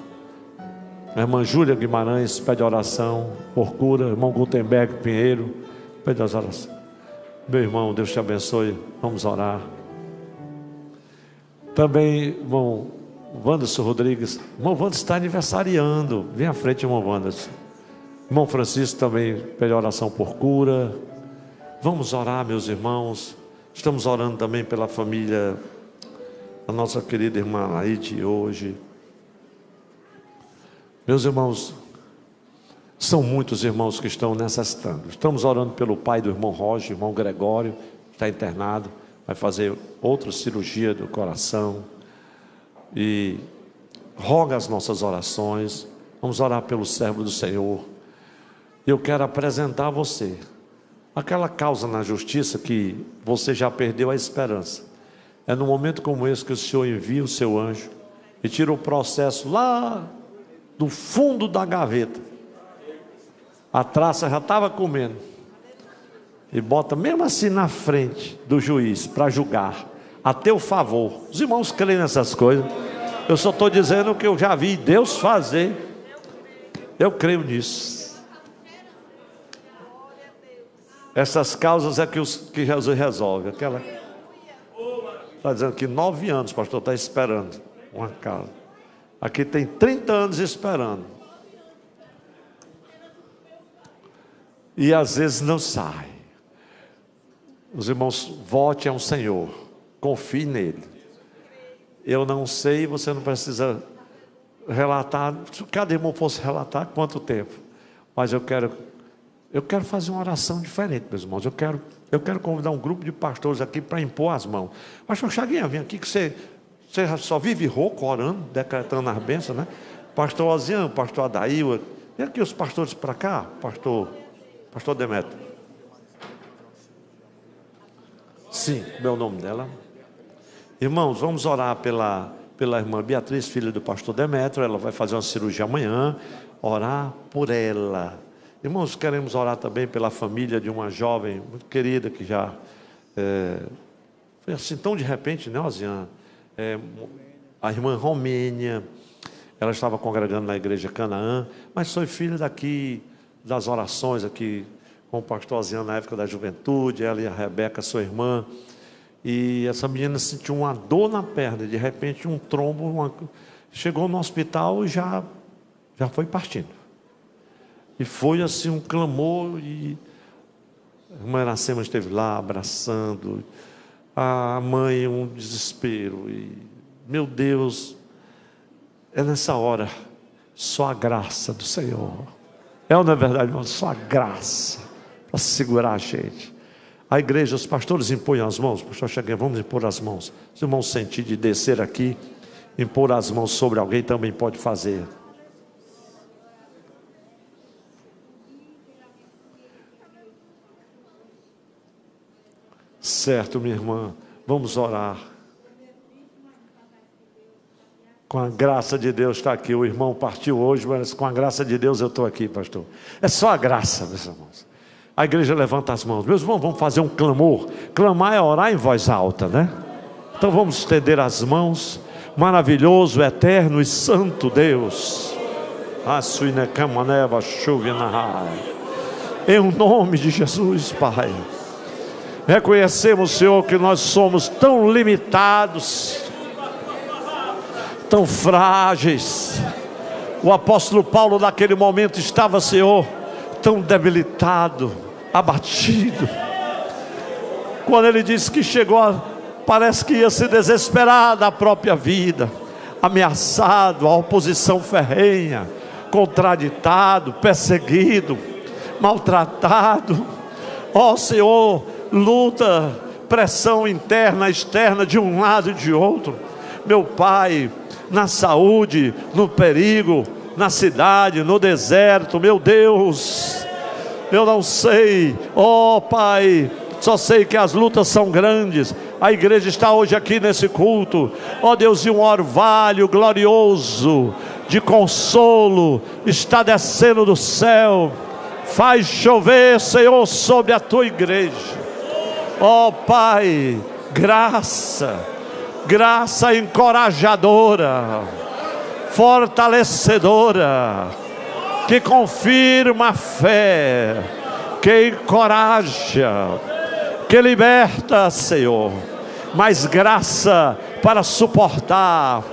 A irmã Júlia Guimarães pede oração por cura. Irmão Gutenberg Pinheiro pede as orações. Meu irmão, Deus te abençoe. Vamos orar. Também, irmão Wanderson Rodrigues. Irmão Wanderson está aniversariando. Vem à frente, irmão Wanderson. Irmão Francisco também pede oração por cura. Vamos orar, meus irmãos. Estamos orando também pela família da nossa querida irmã Laide hoje. Meus irmãos, são muitos irmãos que estão necessitando. Estamos orando pelo pai do irmão Roger, irmão Gregório, que está internado, vai fazer outra cirurgia do coração. E roga as nossas orações. Vamos orar pelo servo do Senhor. Eu quero apresentar a você aquela causa na justiça que você já perdeu a esperança. É no momento como esse que o Senhor envia o seu anjo e tira o processo lá do fundo da gaveta. A traça já estava comendo e bota mesmo assim na frente do juiz para julgar a teu favor. Os irmãos creem nessas coisas. Eu só estou dizendo que eu já vi Deus fazer. Eu creio nisso. Essas causas é que Jesus resolve. Aquela está dizendo que 9 anos, pastor, está esperando uma causa. Aqui tem 30 anos esperando. E às vezes não sai. Os irmãos, vote ao Senhor. Confie nele. Eu não sei, você não precisa relatar. Se cada irmão fosse relatar, quanto tempo? Mas eu quero fazer uma oração diferente, meus irmãos. Eu quero convidar um grupo de pastores aqui para impor as mãos. Pastor Chaguinha, vem aqui que você só vive rouco, orando, decretando as bênçãos, né? Pastor Oziano, pastor Adaíwa. Vem aqui os pastores para cá, pastor Demetrio. Sim, como é o nome dela? Irmãos, vamos orar pela irmã Beatriz, filha do pastor Demetrio. Ela vai fazer uma cirurgia amanhã. Orar por ela. Irmãos, queremos orar também pela família de uma jovem muito querida que já foi assim tão de repente, né, Oziana? A irmã Romênia, ela estava congregando na igreja Canaã, mas foi filha daqui, das orações aqui com o pastor Oziana na época da juventude, ela e a Rebeca, sua irmã. E essa menina sentiu uma dor na perna, de repente um trombo, chegou no hospital e já foi partindo. E foi assim um clamor, e a irmã Iracema esteve lá abraçando, a mãe um desespero, e meu Deus, é nessa hora, só a graça do Senhor, ou não é verdade, irmão? Só a graça, para segurar a gente. A igreja, os pastores impõem as mãos, pastor Chaguinha, vamos impor as mãos, os irmãos sentir de descer aqui, impor as mãos sobre alguém também pode fazer. Certo, minha irmã, vamos orar. Com a graça de Deus está aqui. O irmão partiu hoje, mas com a graça de Deus eu estou aqui, pastor. É só a graça, meus irmãos. A igreja levanta as mãos. Meus irmãos, vamos fazer um clamor. Clamar é orar em voz alta, né? Então vamos estender as mãos. Maravilhoso, eterno e santo Deus. Em nome de Jesus, Pai. Reconhecemos, Senhor, que nós somos tão limitados, tão frágeis. O apóstolo Paulo naquele momento estava, Senhor, tão debilitado, abatido. Quando ele disse que chegou, parece que ia se desesperar da própria vida, ameaçado, a oposição ferrenha, contraditado, perseguido, maltratado. Ó Senhor, luta, pressão interna, externa, de um lado e de outro. Meu Pai, na saúde, no perigo, na cidade, no deserto, meu Deus, eu não sei, ó Pai, só sei que as lutas são grandes. A igreja está hoje aqui nesse culto, ó Deus, e um orvalho glorioso de consolo está descendo do céu. Faz chover, Senhor, sobre a tua igreja. Ó Pai, graça encorajadora, fortalecedora, que confirma a fé, que encoraja, que liberta, Senhor, mas graça para suportar,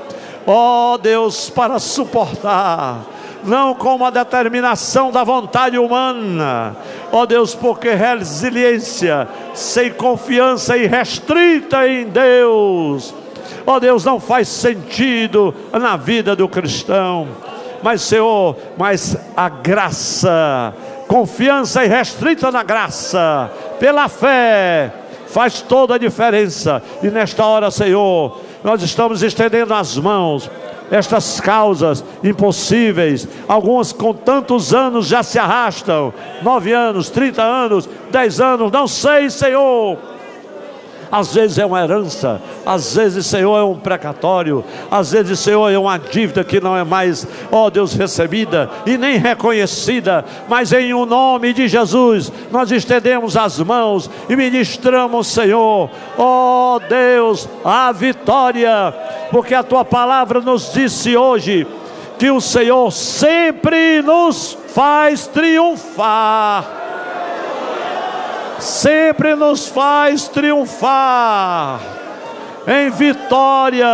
ó Deus, para suportar, não com uma determinação da vontade humana, ó Deus, porque resiliência sem confiança irrestrita em Deus, ó Deus, não faz sentido na vida do cristão. Mas Senhor, mas a graça, confiança irrestrita na graça, pela fé, faz toda a diferença. E nesta hora, Senhor, nós estamos estendendo as mãos. Estas causas impossíveis, algumas com tantos anos já se arrastam, 9 anos, 30 anos, 10 anos, não sei, Senhor. Às vezes é uma herança, às vezes, Senhor, é um precatório, às vezes, Senhor, é uma dívida que não é mais, ó Deus, recebida e nem reconhecida, mas em o nome de Jesus, nós estendemos as mãos e ministramos, Senhor, ó Deus, a vitória, porque a tua palavra nos disse hoje, que o Senhor sempre nos faz triunfar. Sempre nos faz triunfar em vitória,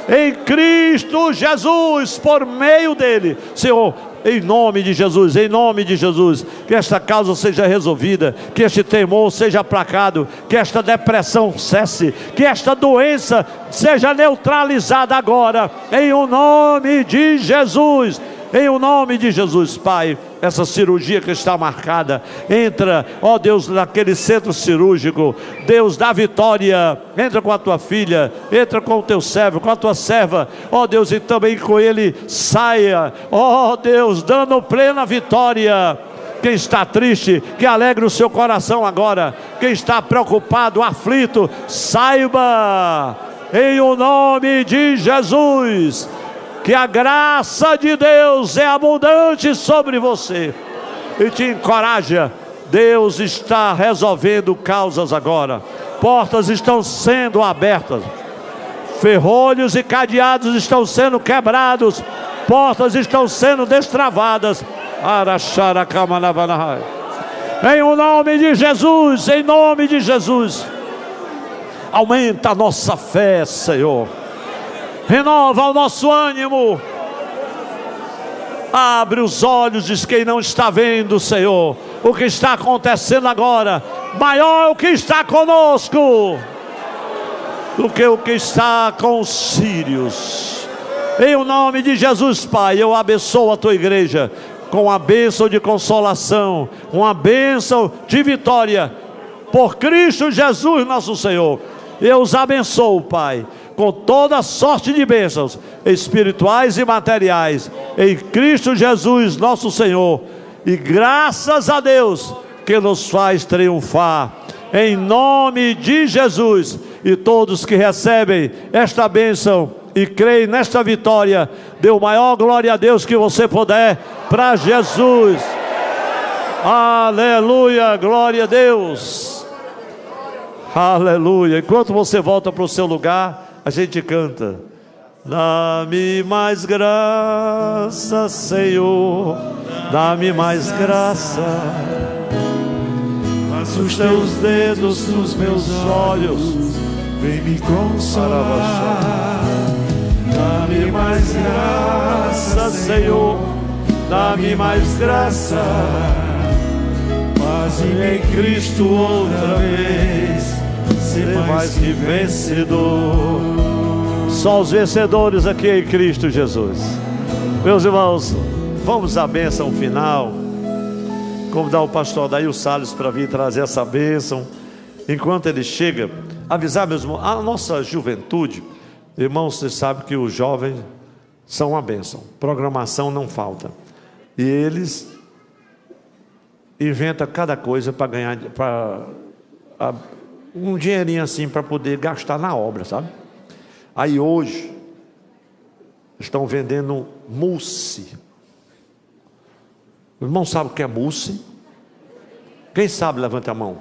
em Cristo Jesus, por meio dele. Senhor, em nome de Jesus, que esta causa seja resolvida, que este temor seja aplacado, que esta depressão cesse, que esta doença seja neutralizada agora, em o nome de Jesus. Em o nome de Jesus, Pai, essa cirurgia que está marcada, entra, ó Deus, naquele centro cirúrgico, Deus da vitória, entra com a tua filha, entra com o teu servo, com a tua serva, ó Deus, e também com ele saia, ó Deus, dando plena vitória. Quem está triste, que alegre o seu coração agora. Quem está preocupado, aflito, saiba, em o nome de Jesus, que a graça de Deus é abundante sobre você e te encoraja. Deus está resolvendo causas agora, portas estão sendo abertas, ferrolhos e cadeados estão sendo quebrados, portas estão sendo destravadas. Em o nome de Jesus, em nome de Jesus, aumenta a nossa fé, Senhor, renova o nosso ânimo, abre os olhos de quem não está vendo, Senhor, o que está acontecendo agora. Maior é o que está conosco do que o que está com os sírios. Em o nome de Jesus, Pai, eu abençoo a tua igreja com a bênção de consolação, uma bênção de vitória, por Cristo Jesus nosso Senhor. Eu os abençoo, Pai, com toda sorte de bênçãos espirituais e materiais, em Cristo Jesus nosso Senhor. E graças a Deus que nos faz triunfar, em nome de Jesus. E todos que recebem esta bênção e creem nesta vitória, dê o maior glória a Deus que você puder, para Jesus. Aleluia, glória a Deus. Aleluia. Enquanto você volta para o seu lugar, a gente canta: dá-me mais graça, Senhor, dá-me mais graça. Faz os teus dedos nos meus olhos, vem me consolar. Dá-me mais graça, Senhor, dá-me mais graça. Faz-me em Cristo outra vez ser mais que vencedor. Só os vencedores aqui em Cristo Jesus. Meus irmãos, vamos à bênção final. Convidar o pastor Adair Salles para vir trazer essa bênção. Enquanto ele chega, avisar, meus irmãos, a nossa juventude, irmãos, você sabe que os jovens são uma bênção, programação não falta, e eles inventam cada coisa para ganhar um dinheirinho assim para poder gastar na obra, sabe? Aí hoje estão vendendo mousse. O irmão sabe o que é mousse? Quem sabe, levanta a mão.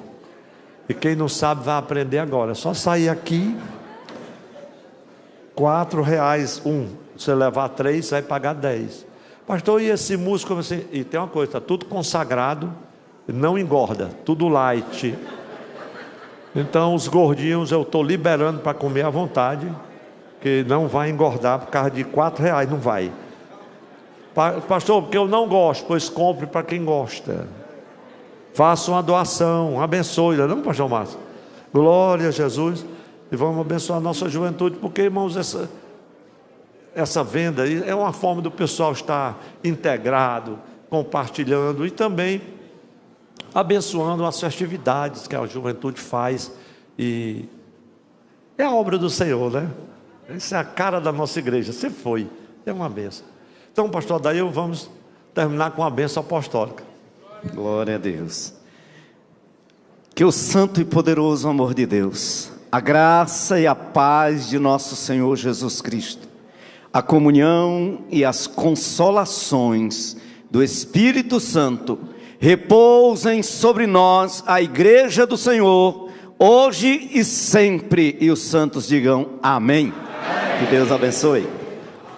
E quem não sabe vai aprender agora. É só sair aqui, R$4 um. Se você levar 3, você vai pagar 10. Pastor, e esse mousse como assim? E tem uma coisa, está tudo consagrado, não engorda, tudo light. Então os gordinhos eu estou liberando para comer à vontade, que não vai engordar por causa de R$4, não vai. Pastor, porque eu não gosto, pois compre para quem gosta. Faça uma doação, abençoe, não, pastor Márcio? Glória a Jesus. E vamos abençoar a nossa juventude, porque, irmãos, essa venda é uma forma do pessoal estar integrado, compartilhando e também abençoando as festividades que a juventude faz. E é a obra do Senhor, né? Isso é a cara da nossa igreja. Você foi, é uma bênção. Então, pastor, daí vamos terminar com a bênção apostólica. Glória a Deus. Que o santo e poderoso amor de Deus, a graça e a paz de nosso Senhor Jesus Cristo, a comunhão e as consolações do Espírito Santo repousem sobre nós, a igreja do Senhor, hoje e sempre. E os santos digam amém. Que Deus abençoe.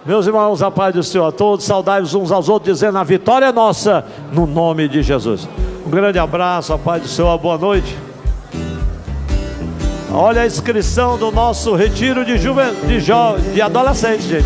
Meus irmãos, a paz do Senhor a todos, saudai-vos uns aos outros, dizendo: a vitória é nossa, no nome de Jesus. Um grande abraço, a paz do Senhor, boa noite. Olha a inscrição do nosso retiro de adolescentes, gente.